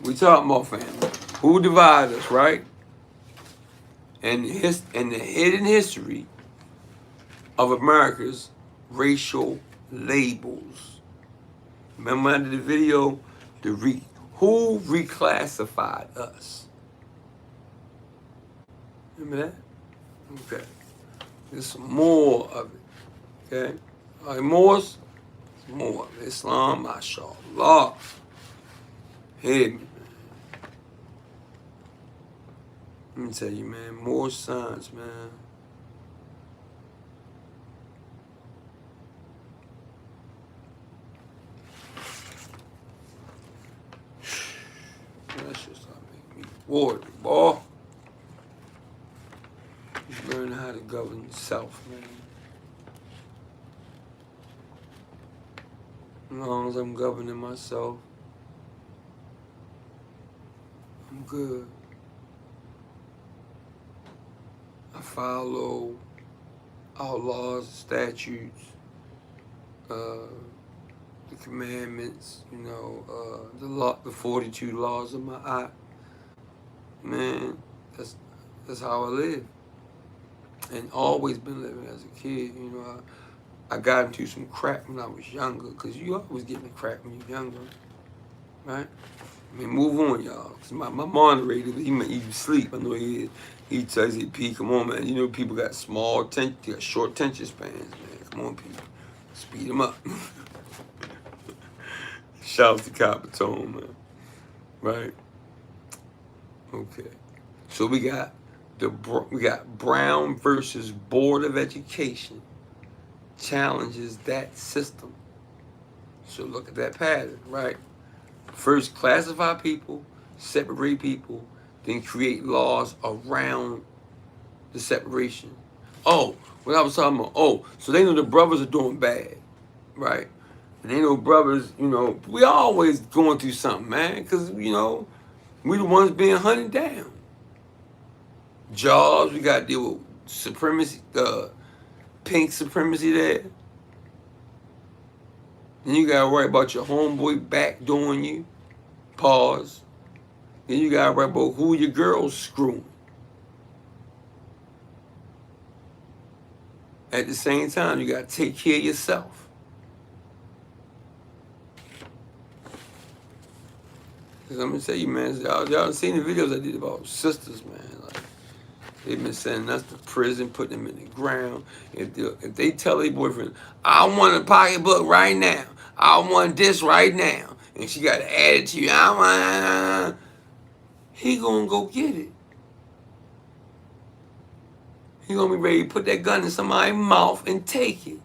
We talking about, family. Who divided us, right? And the hidden history of America's racial labels. Remember under the video, who reclassified us? Remember that? Okay. There's some more of it. Okay? All right, more of Islam, mashallah. Hit me, man. Let me tell you, man, more signs, man. That shit start making me bored, boy. Just learn how to govern yourself, man. As long as I'm governing myself, I'm good. I follow our laws, statutes, the commandments, the 42 laws of my eye. Man, that's how I live. And always been living as a kid. I got into some crap when I was younger, because you always get into crap when you're younger, right? I mean, move on, y'all. Cause my moderator, he sleep. I know he is. He tells you, P, come on, man. People got short attention spans, man. Come on, P. Speed them up. Shout out to Capitone, man. Right? Okay. So we got Brown versus Board of Education challenges that system. So look at that pattern, right? First classify people, separate people, then create laws around the separation. Oh, what I was talking about, so they know the brothers are doing bad, right? And they know brothers, we always going through something, man, because, we the ones being hunted down. Jobs, we got to deal with supremacy, pink supremacy there. Then you got to worry about your homeboy backdooring you. Pause. Then you got to worry about who your girl's screwing. At the same time, you got to take care of yourself. Because I'm going to tell you, man, y'all seen the videos I did about sisters, man. Like, they've been sending us to prison, putting them in the ground. If they tell their boyfriend, I want a pocketbook right now. I want this right now. And she got an attitude. He gonna go get it. He gonna be ready to put that gun in somebody's mouth and take it.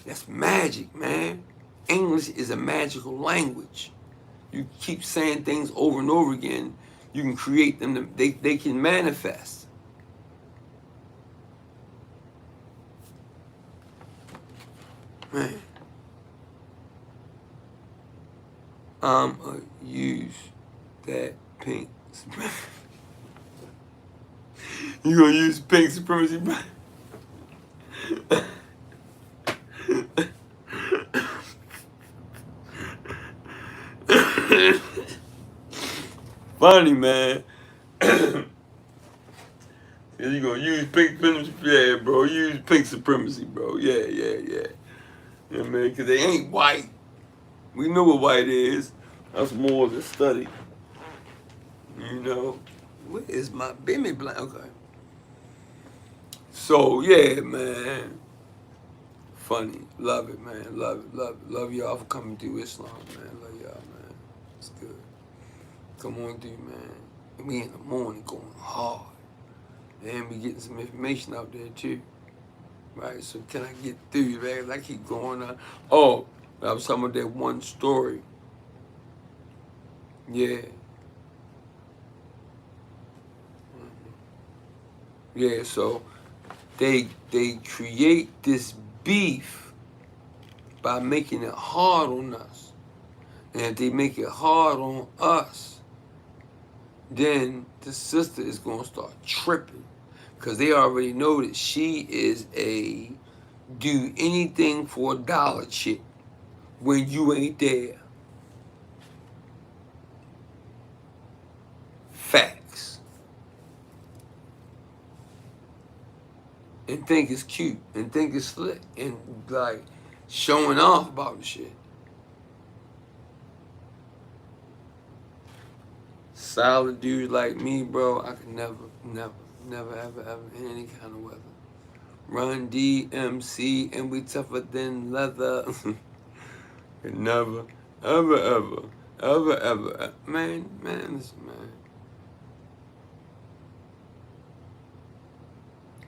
That's magic, man. English is a magical language. You keep saying things over and over again, you can create them, they can manifest. Man. Use that pink supremacy. You gonna use pink supremacy, bro? Funny, man. You gonna use pink supremacy? Yeah, bro. Use pink supremacy, bro. Yeah. Yeah, man, because they ain't white. We know what white is. That's more of a study. Where is my baby blank? Okay. So, yeah, man. Funny. Love it, man. Love it. Love y'all for coming through Islam, man. Love y'all, man. It's good. Come on through, man. We in the morning going hard. And we getting some information out there too. Right? So can I get through, man? I keep going on. Oh, I was talking about that one story. Yeah. Yeah, so they create this beef by making it hard on us. And if they make it hard on us, then the sister is going to start tripping. Because they already know that she is a do anything for a dollar chick when you ain't there. Facts. And think it's cute and think it's slick and like showing off about the shit. Solid dudes like me, bro, I could never, ever in any kind of weather. Run DMC and we tougher than leather. Never, ever. Man, listen, man.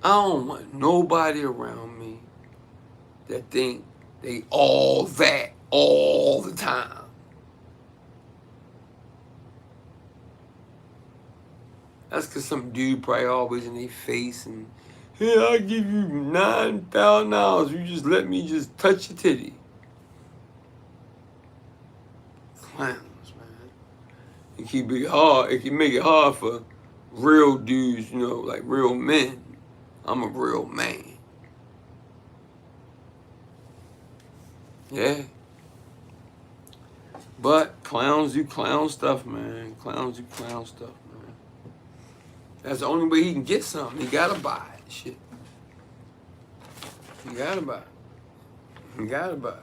I don't want nobody around me that think they all that all the time. That's because some dude probably always in their face and, hey, I'll give you $9,000. You just let me just touch your titty. Clowns, man. It can be hard. It can make it hard for real dudes, you know, like real men. I'm a real man. Yeah. But clowns do clown stuff, man. Clowns do clown stuff, man. That's the only way he can get something. He gotta buy it. Shit. He gotta buy it. He gotta buy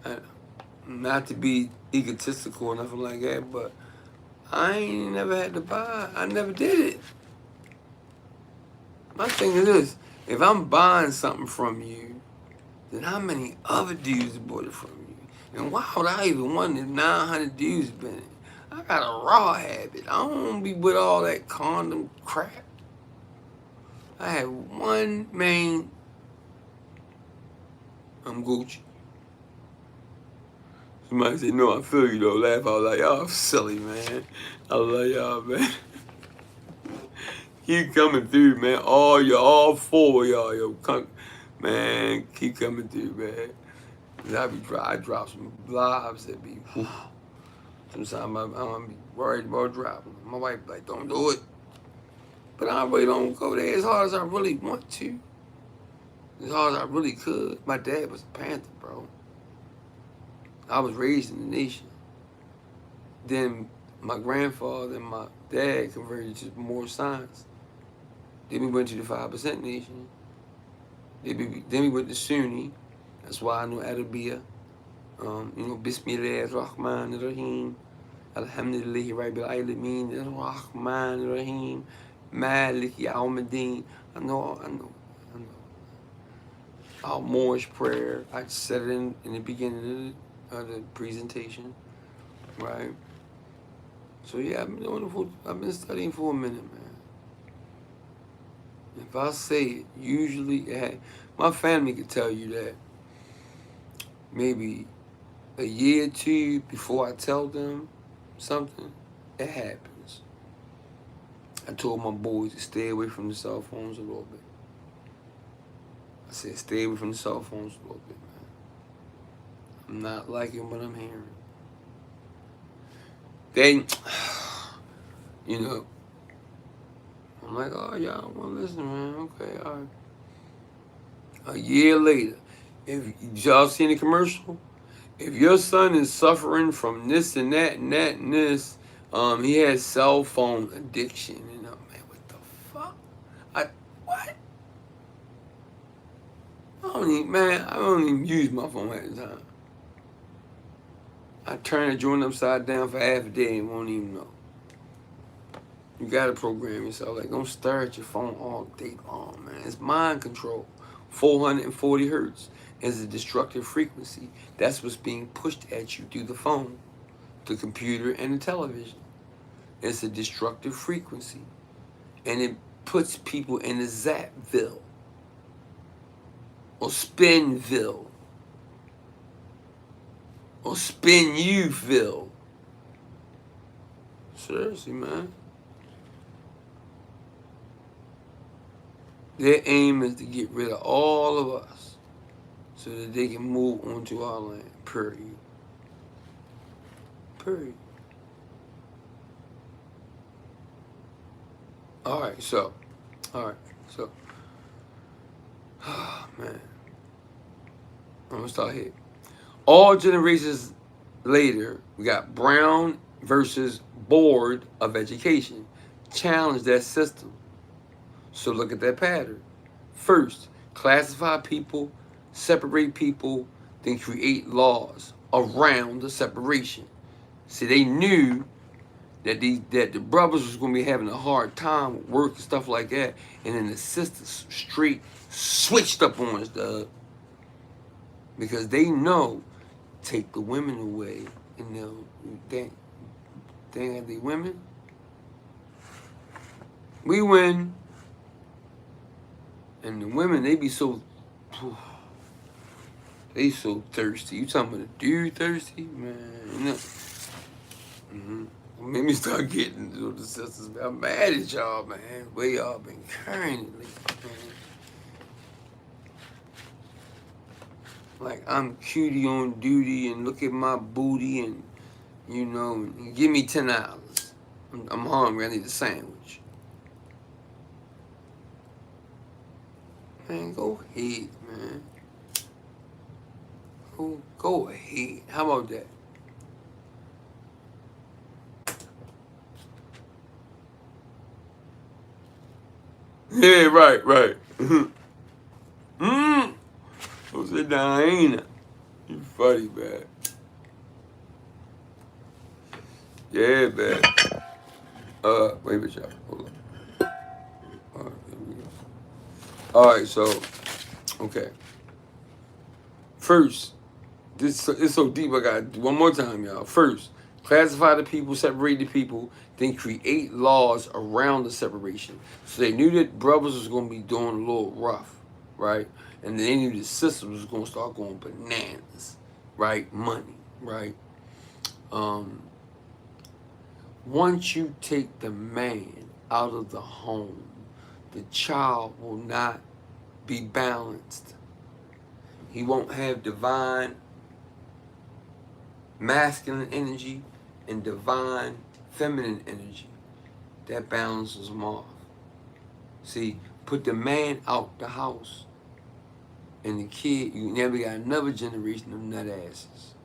it. Not to be egotistical or nothing like that, but I ain't never had to buy. I never did it. My thing is this: if I'm buying something from you, then how many other dudes bought it from you? And why would I even want if 900 dudes been it? I got a raw habit. I don't be with all that condom crap. I have one main. I'm Gucci. Somebody say, no, I feel you though. Laugh out like, y'all silly, man. I love y'all, man. Keep coming through, man. All four of y'all, yo. Man, keep coming through, man. I drop some lives that be, whew. Sometimes I'm be worried about dropping. My wife be like, don't do it. But I really don't go there as hard as I really want to. As hard as I really could. My dad was a Panther, bro. I was raised in the nation. Then my grandfather and my dad converted to more science. Then we went to the 5% nation. Then we went to Sunni. That's why I know Arabiya. Bismillah ar-Rahman ar-Rahim. Alhamdulillah Rabbil Alameen ar-Rahman ar-Rahim. Malik Yawmuddin. I know. Our Moorish prayer. I said it in the beginning of the presentation. Right? So yeah, I've been studying for a minute, man. If I say it, usually, my family could tell you that maybe a year or two before I tell them something, it happens. I told my boys to stay away from the cell phones a little bit. I said, stay away from the cell phones a little bit, man. I'm not liking what I'm hearing. Then, I'm like, oh, y'all don't want to listen, man. Okay, all right. A year later, if y'all seen the commercial, if your son is suffering from this and that and that and this, he has cell phone addiction. And I'm like, what the fuck? What? I don't even use my phone at the time. I turn the joint upside down for half a day and won't even know. You gotta program yourself. Like, don't stare at your phone all day long, man. It's mind control. 440 hertz is a destructive frequency. That's what's being pushed at you through the phone. the computer and the television. It's a destructive frequency. And it puts people in the Zapville or Spinville or Spin Youville. Seriously, man. Their aim is to get rid of all of us so that they can move onto our land. Period. Period. All right, so, oh, man. I'm gonna start here. All generations later, we got Brown versus Board of Education. Challenge that system. So look at that pattern. First, classify people, separate people, then create laws around the separation. See, they knew that the brothers was going to be having a hard time with work and stuff like that, and then the sisters straight switched up on us, Doug, because they know take the women away, and they have the women. We win. And the women, they be so, they so thirsty. You talking about a dude thirsty? Man, you know. Made me start getting to the sisters. I'm mad at y'all, man. The way y'all been carrying it lately, man. Like, I'm cutie on duty and look at my booty and, you know, give me $10. I'm hungry. I need a sandwich. Man, go ahead, man. Go ahead. How about that? Yeah, right. Who said Diana? You funny, man. Yeah, man. Wait a minute, y'all. Hold on. All right, here we go. All right, so, okay. First, this is so deep, I got to do one more time, y'all. First, classify the people, separate the people, then create laws around the separation. So they knew that brothers was going to be doing a little rough, right? And they knew the sisters was going to start going bananas, right? Money, right? Once you take the man out of the home, the child will not be balanced. He won't have divine masculine energy and divine feminine energy. That balances them off. See, put the man out the house and the kid, you never got another generation of nut asses.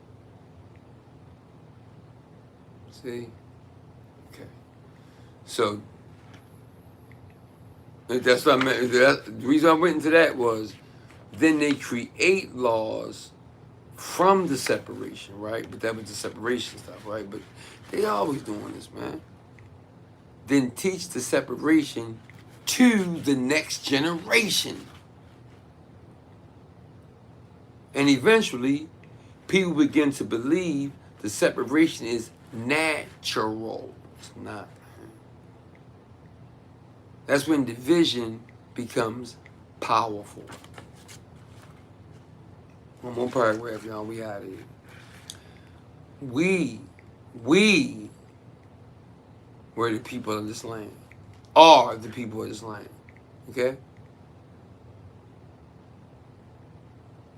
See? Okay. So, that's what I meant. The reason I went into that was then they create laws from the separation, right? But that was the separation stuff, right? But they always doing this, man. Then teach the separation to the next generation. And eventually, people begin to believe the separation is natural. It's not. That's when division becomes powerful. One more paragraph, y'all. We out of here. We were the people of this land. Are the people of this land. Okay?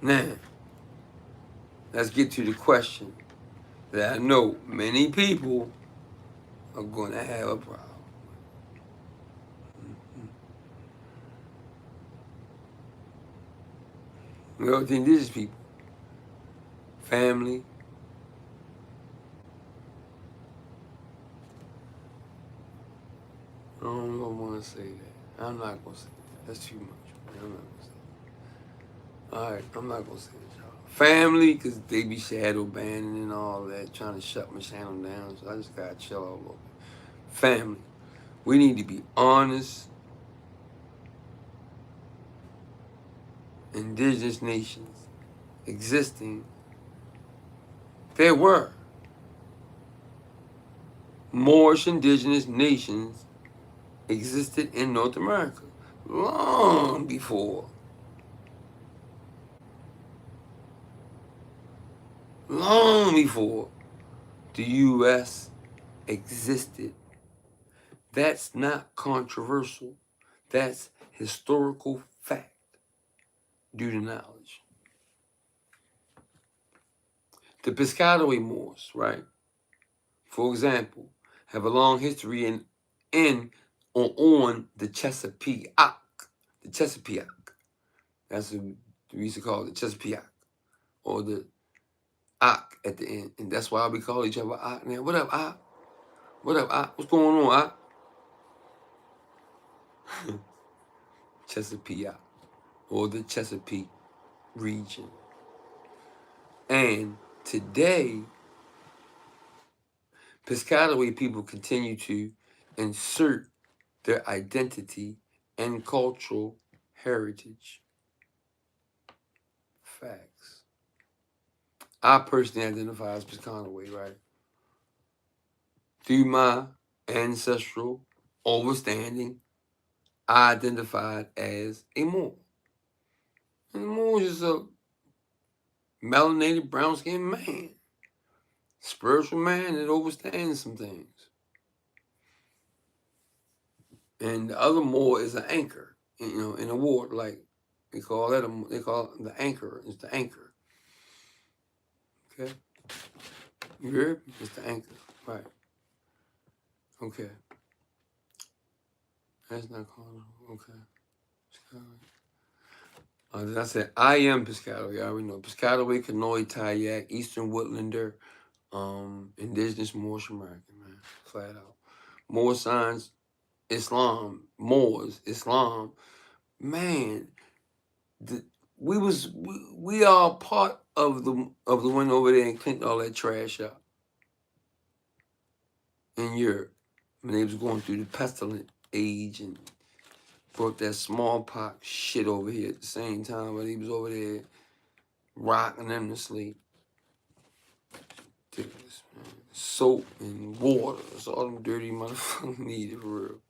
Now, let's get to the question that I know many people are going to have a problem. We all think this is people. Family. I don't want to say that. I'm not going to say that. That's too much. I'm not going to say that. All right, I'm not going to say that, y'all. Family, because they be shadow banning and all that, trying to shut my channel down, so I just got to chill all over. Family. We need to be honest. Indigenous nations existing, there were Moorish indigenous nations existed in North America long before the U.S. existed. That's not controversial. That's historical fact due to knowledge. The Piscataway Moors, right, for example, have a long history in or on the Chesapeake. The Chesapeake. That's what we used to call it, the Chesapeake, or the Ock at the end. And that's why we call each other Ock now. What up, Ock? What up, Ock? What's going on, Ock? Chesapeake, or the Chesapeake region. And today, Piscataway people continue to insert their identity and cultural heritage. Facts. I personally identify as Piscataway, right? Through my ancestral overstanding, I identified as a Moor. And the Moor is a melanated, brown-skinned man. Spiritual man that overstands some things. And the other Moor is an anchor, in the water, like they call it the anchor. It's the anchor. Okay? You heard? It's the anchor. Right. Okay. That's not called. Okay. As I said, I am Piscataway. I already know. Piscataway, Kanoi, Tayak, Eastern Woodlander, Indigenous Moorish American, man. Flat out. Moor signs, Islam, Moors, Islam. Man, we are part of the one over there and cleaned all that trash up in Europe when they was going through the pestilent age and brought that smallpox shit over here at the same time when he was over there rocking them to sleep. Ridiculous, man. Soap and water. That's all them dirty motherfuckers needed for real.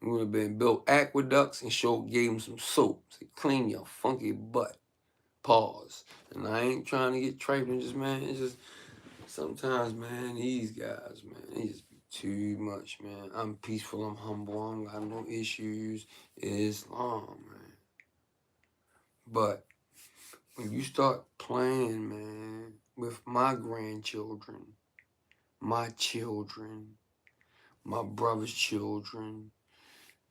We would have been built aqueducts and gave them some soap. Say, clean your funky butt. Pause. And I ain't trying to get trifling, it's just sometimes, man, these guys, man, they just be too much, man. I'm peaceful, I'm humble, I don't got no issues. Islam, man. But when you start playing, man, with my grandchildren, my children, my brother's children,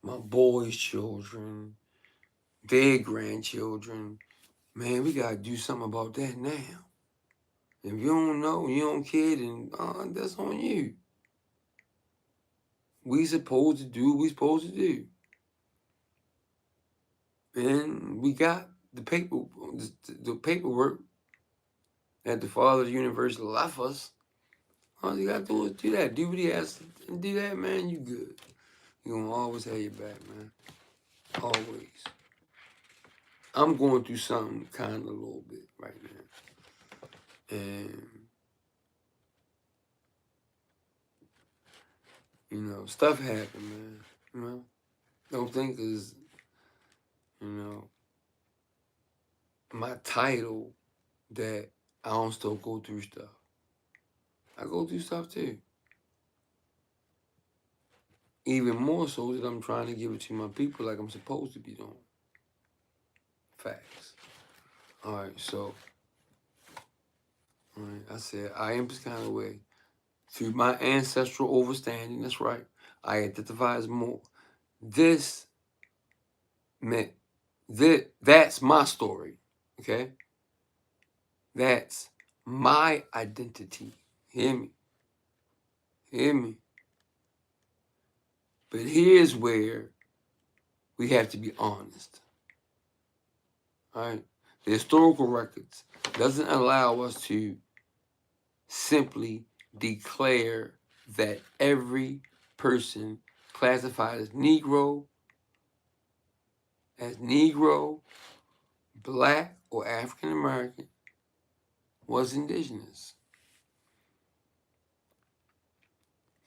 my boys' children, their grandchildren, man, we gotta do something about that now. If you don't know, you don't care, then that's on you. We supposed to do what we supposed to do. And we got the paperwork that the Father of the universe left us. All you gotta do is do that. Do what he has to do that, man, you good. You're gonna always have your back, man. Always. I'm going through something kind of a little bit right now. And, stuff happened, man. Don't think is, my title that I don't still go through stuff. I go through stuff too. Even more so that I'm trying to give it to my people like I'm supposed to be doing. Facts. All right, so, I said, I am Piscataway. Through my ancestral overstanding, that's right, I identify as Moor. This meant, that's my story, okay? That's my identity. Hear me? Hear me? But here's where we have to be honest. All right? The historical records doesn't allow us to simply declare that every person classified as Negro, Black, or African American was indigenous.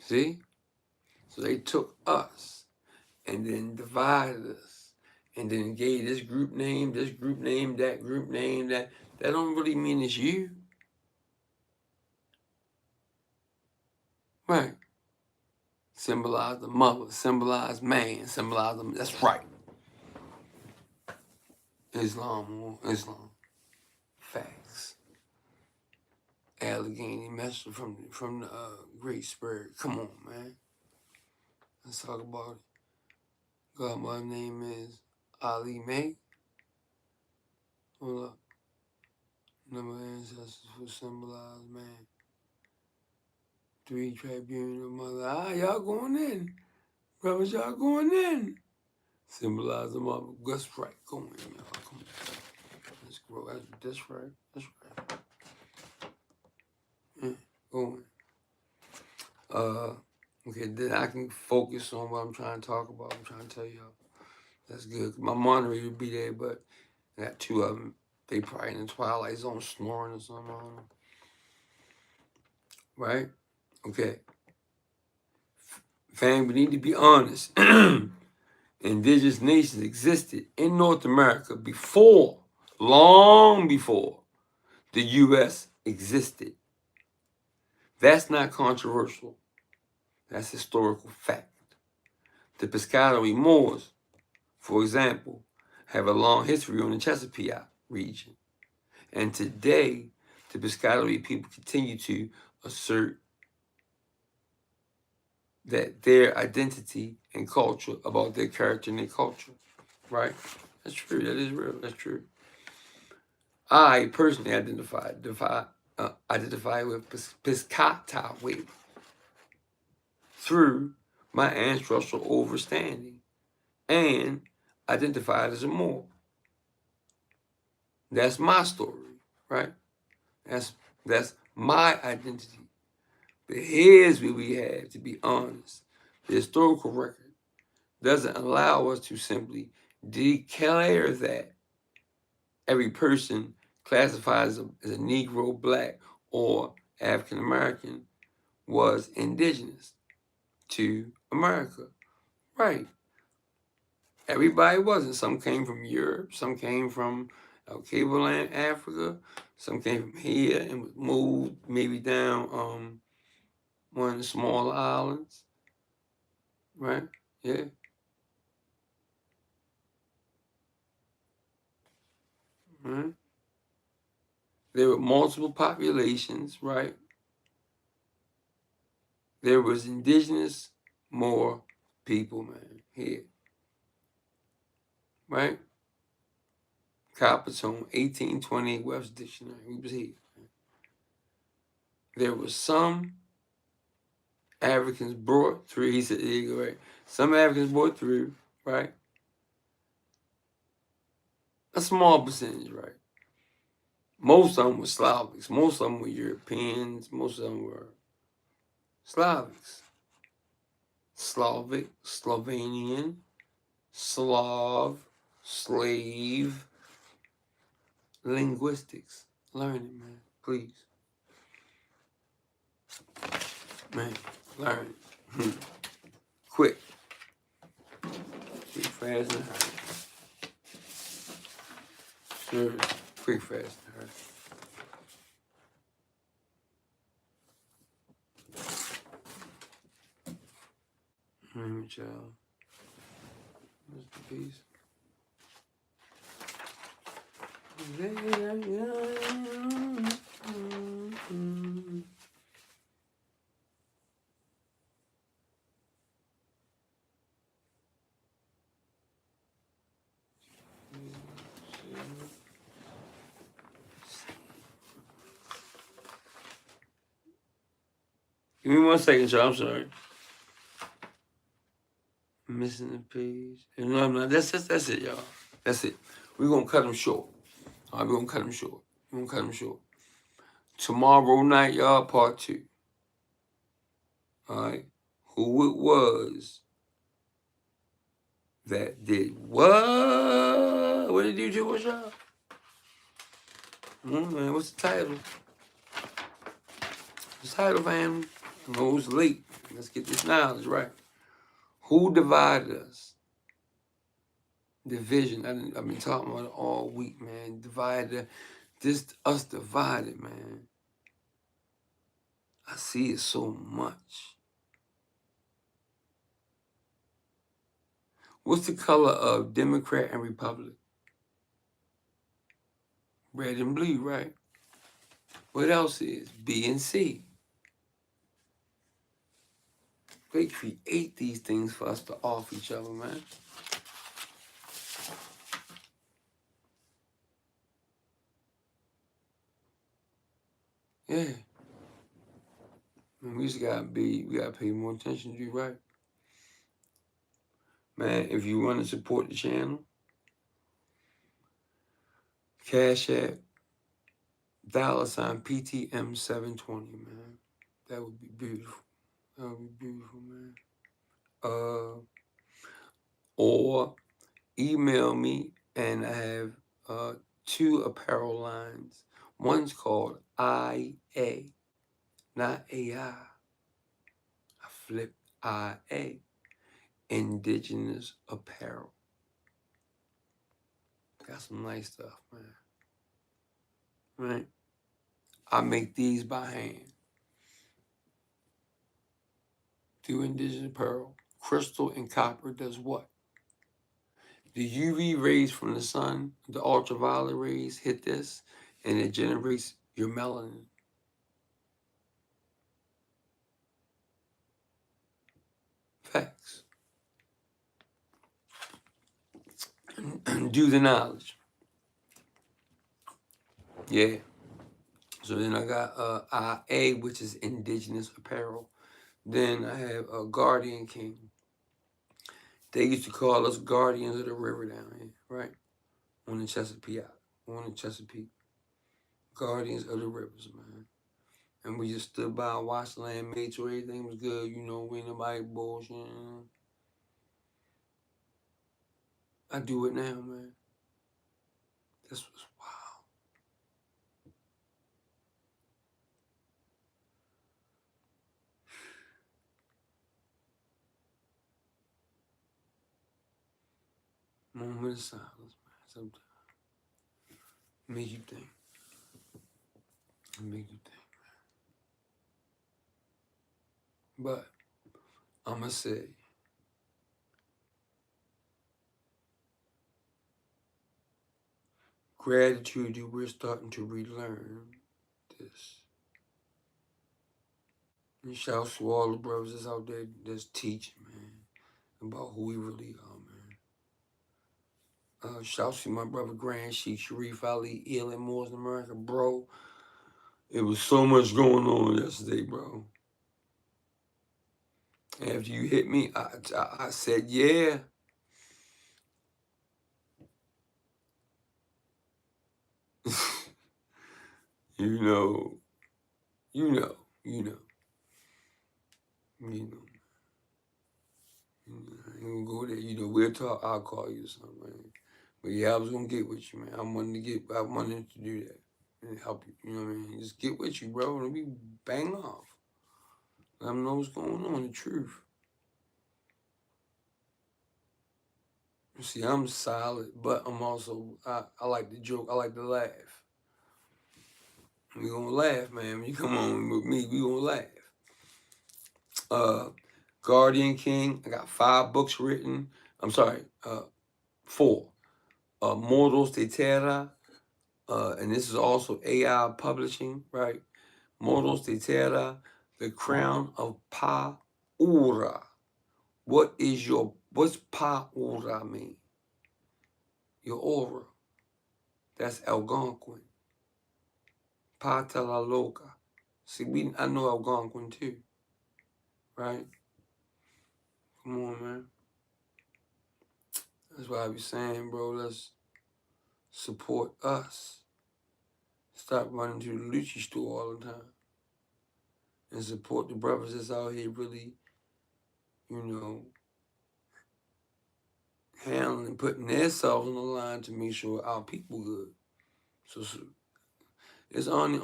See? So they took us and then divided us and then gave this group name, that group name. That don't really mean it's you. Right. Symbolize the mother, symbolize man, symbolize them. That's right. Islam. Facts. Allegheny message from the Great Spirit. Come on, man. Let's talk about it. God, my name is Ali May. Hold up. Number of ancestors will symbolize man. 3 tribune of mother. Y'all going in. Brothers, y'all going in. Symbolize the mother. That's right. Go in, y'all. Come on. Let's grow. That's right. That's right. Yeah, go in. Okay, then I can focus on what I'm trying to talk about. I'm trying to tell y'all. That's good. My moderator will be there, but I got 2 of them. They probably in the twilight zone snoring or something. I don't know. Right? Okay. Fam, we need to be honest. Indigenous nations existed in North America before, long before the U.S. existed. That's not controversial. That's historical fact. The Piscataway Moors, for example, have a long history on the Chesapeake region. And today, the Piscataway people continue to assert that their identity and culture, about their character and their culture, right? That's true. That is real. That's true. I personally identify with Piscataway through my ancestral overstanding and identified as a Moor. That's my story, right? That's my identity. But here's what we have, to be honest. The historical record doesn't allow us to simply declare that every person classified as a Negro, Black, or African American was indigenous to America. Right. Everybody wasn't. Some came from Europe, some came from Cable Land, Africa, some came from here and moved maybe down one of the small islands. Right? Yeah. Right? There were multiple populations, right? There was indigenous Moor people, man, here. Right? Coppertone, 1828 Webster Dictionary. We was here. There was some Africans brought through. He said, yeah, right. Some Africans brought through, right? A small percentage, right? Most of them were Slavics. Most of them were Europeans. Most of them were Slavics. Slavic, Slovenian, Slav, slave, linguistics. Learn it, man, please. Man, learn it. Quick. Quick, fast, and hurry. Sure, quick, fast, and hurry. Child. Mr. Peace. Give me 1 second, y'all. I'm sorry. Missing the page. No, I'm not. That's it, y'all. That's it. We're gonna cut them short. All right, we're gonna cut them short. We're gonna cut them short. Tomorrow night, y'all, part 2. All right. Who it was that did what? What did you do with y'all? Man, what's the title? What's the title, family? I know it's late. Let's get this knowledge right. Who divided us? Division. I've been talking about it all week, man. Divided. Us divided, man. I see it so much. What's the color of Democrat and Republican? Red and blue, right? What else is? B and C. They create these things for us to off each other, man. Yeah. Man, we gotta pay more attention to you, right? Man, if you want to support the channel, Cash App, $ PTM720, man. That would be beautiful. That would be beautiful, man. Or email me, and I have 2 apparel lines. One's called IA, not AI. I flipped IA, Indigenous Apparel. Got some nice stuff, man. Right? I make these by hand. Do Indigenous Apparel. Crystal and copper does what? The UV rays from the sun, the ultraviolet rays hit this, and it generates your melanin. Facts. Do the knowledge. Yeah. So then I got IA, which is Indigenous Apparel. Then I have a Guardian King. They used to call us guardians of the river down here, right? On the Chesapeake. Guardians of the rivers, man. And we just stood by and watched the land, made sure everything was good. You know, we ain't nobody bullshitting. I do it now, man. This was wow. Moment of silence, man. Sometimes make you think. Make you think. But I'ma say, gratitude that we're starting to relearn this. And shouts to all the brothers that's out there that's teaching, man, about who we really are, man. Shouts to my brother Grand Sheik Sharif Ali, Elan Moors in America, bro. It was so much going on yesterday, bro. After you hit me, I said, yeah. you know. You know. I ain't gonna go there. You know, we'll talk. I'll call you or something, man. But yeah, I was gonna get with you, man. I wanted to do that and help you. You know what I mean? Just get with you, bro. And we bang off. Let them know what's going on, the truth. You see, I'm solid, but I'm also, I like to joke. I like to laugh. We gonna laugh, man. When you come on with me, we gonna laugh. Guardian King, I got 5 books written. I'm sorry, 4. Mortals de Terra, and this is also AI publishing, right? Mortals de Terra, the crown of Paura. What's Paura mean? Your aura. That's Algonquin. Patala Loca. See, I know Algonquin too, right? Come on, man. That's why I be saying, bro, let's support us. Stop running to the Lucci store all the time. And support the brothers that's out here really, you know, handling, putting themselves on the line to make sure our people good. So it's only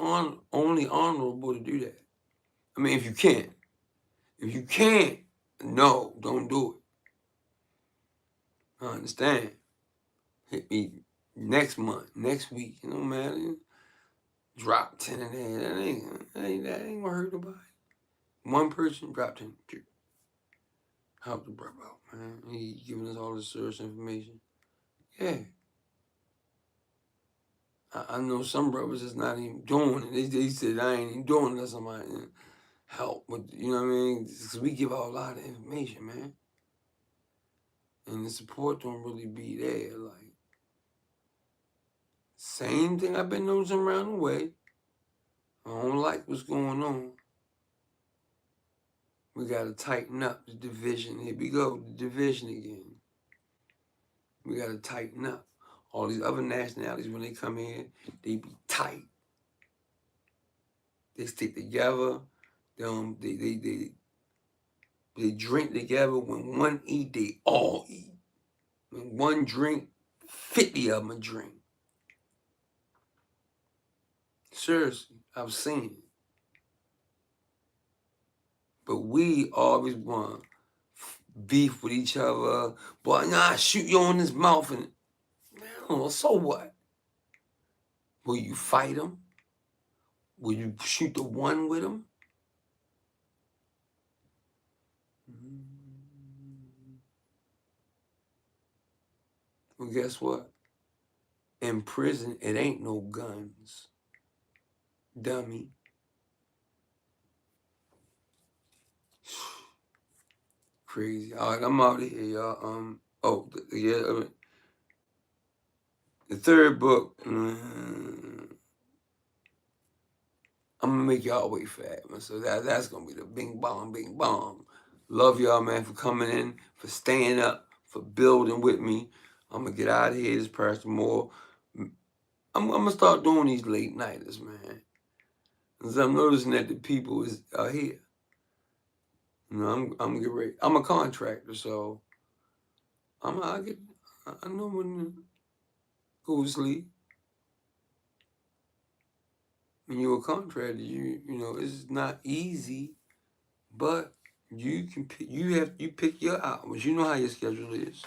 honorable to do that. I mean, if you can. If you can't, no, don't do it. I understand. Hit me next month, next week. You know, man. Drop 10 in there. That ain't gonna hurt nobody. One person drop 10. Help the brother out, man. He giving us all this source information. Yeah. I know some brothers that's not even doing it. They said, I ain't even doing it unless somebody help. But, you know what I mean? Because we give out a lot of information, man. And the support don't really be there. Like, same thing I've been noticing around the way. I don't like what's going on. We got to tighten up the division. Here we go, the division again. We got to tighten up. All these other nationalities, when they come in, they be tight. They stick together. They drink together. When one eat, they all eat. When one drink, 50 of them drink. Seriously, I've seen it. But we always want beef with each other. Boy, nah, shoot you on his mouth. And man, so what? Will you fight him? Will you shoot the one with him? Well, guess what? In prison, it ain't no guns. Dummy. Crazy. All right, I'm out of here, y'all. The third book. I'm gonna make y'all wait for that, man. So that's gonna be the bing bong, bing bong. Love y'all, man, for coming in, for staying up, for building with me. I'm gonna get out of here. This is Parris the Moor. I'm gonna start doing these late nighters, man. Cause I'm noticing that the people are here. You know, I'm getting ready. I'm a contractor, so I know when to go to sleep. When you're a contractor, you know it's not easy, but you can pick, you pick your hours. You know how your schedule is.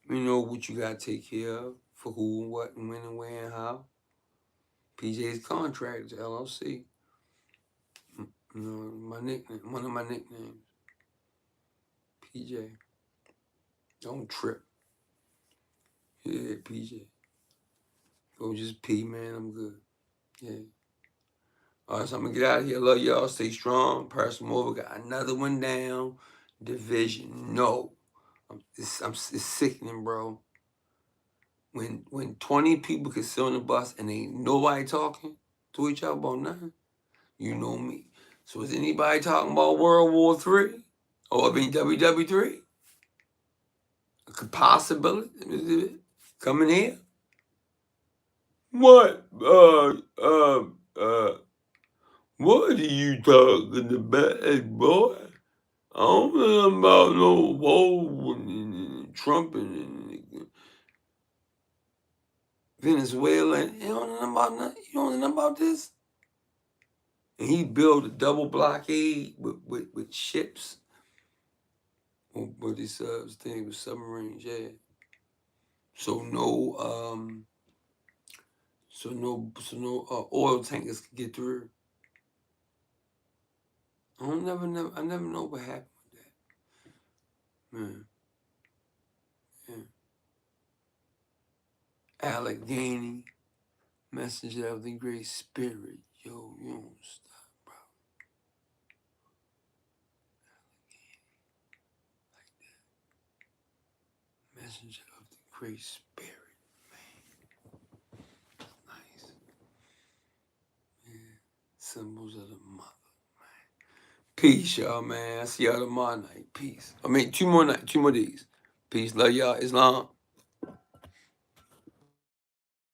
You know what you gotta take care of for who and what and when and where and how. PJ's Contractors LLC. You know my nickname, one of my nicknames. PJ. Don't trip. Yeah, PJ. Go just P, man. I'm good. Yeah. All right, so I'm gonna get out of here. Love y'all. Stay strong. Parris the Moor got another one down. Division. No. It's sickening, bro. When 20 people can sit on the bus and ain't nobody talking to each other about nothing, you know me. So is anybody talking about World War III? Or I mean WW3? A possibility coming here? What? What are you talking about, boy? I don't know about no war and Trump and Venezuela. You don't know about nothing. You don't know about this. And he built a double blockade with ships. What these things with submarines, yeah. So no oil tankers can get through. I never know what happened with that. Man. Yeah. Allegheny, messenger of the great spirit. Yo, you don't stop, bro. Like that. Messenger of the great spirit, man. Nice. Yeah. Symbols of the mother, man. Peace, y'all, man. I see y'all tomorrow night. Peace. I mean, 2 more days. Peace. Love y'all. Islam.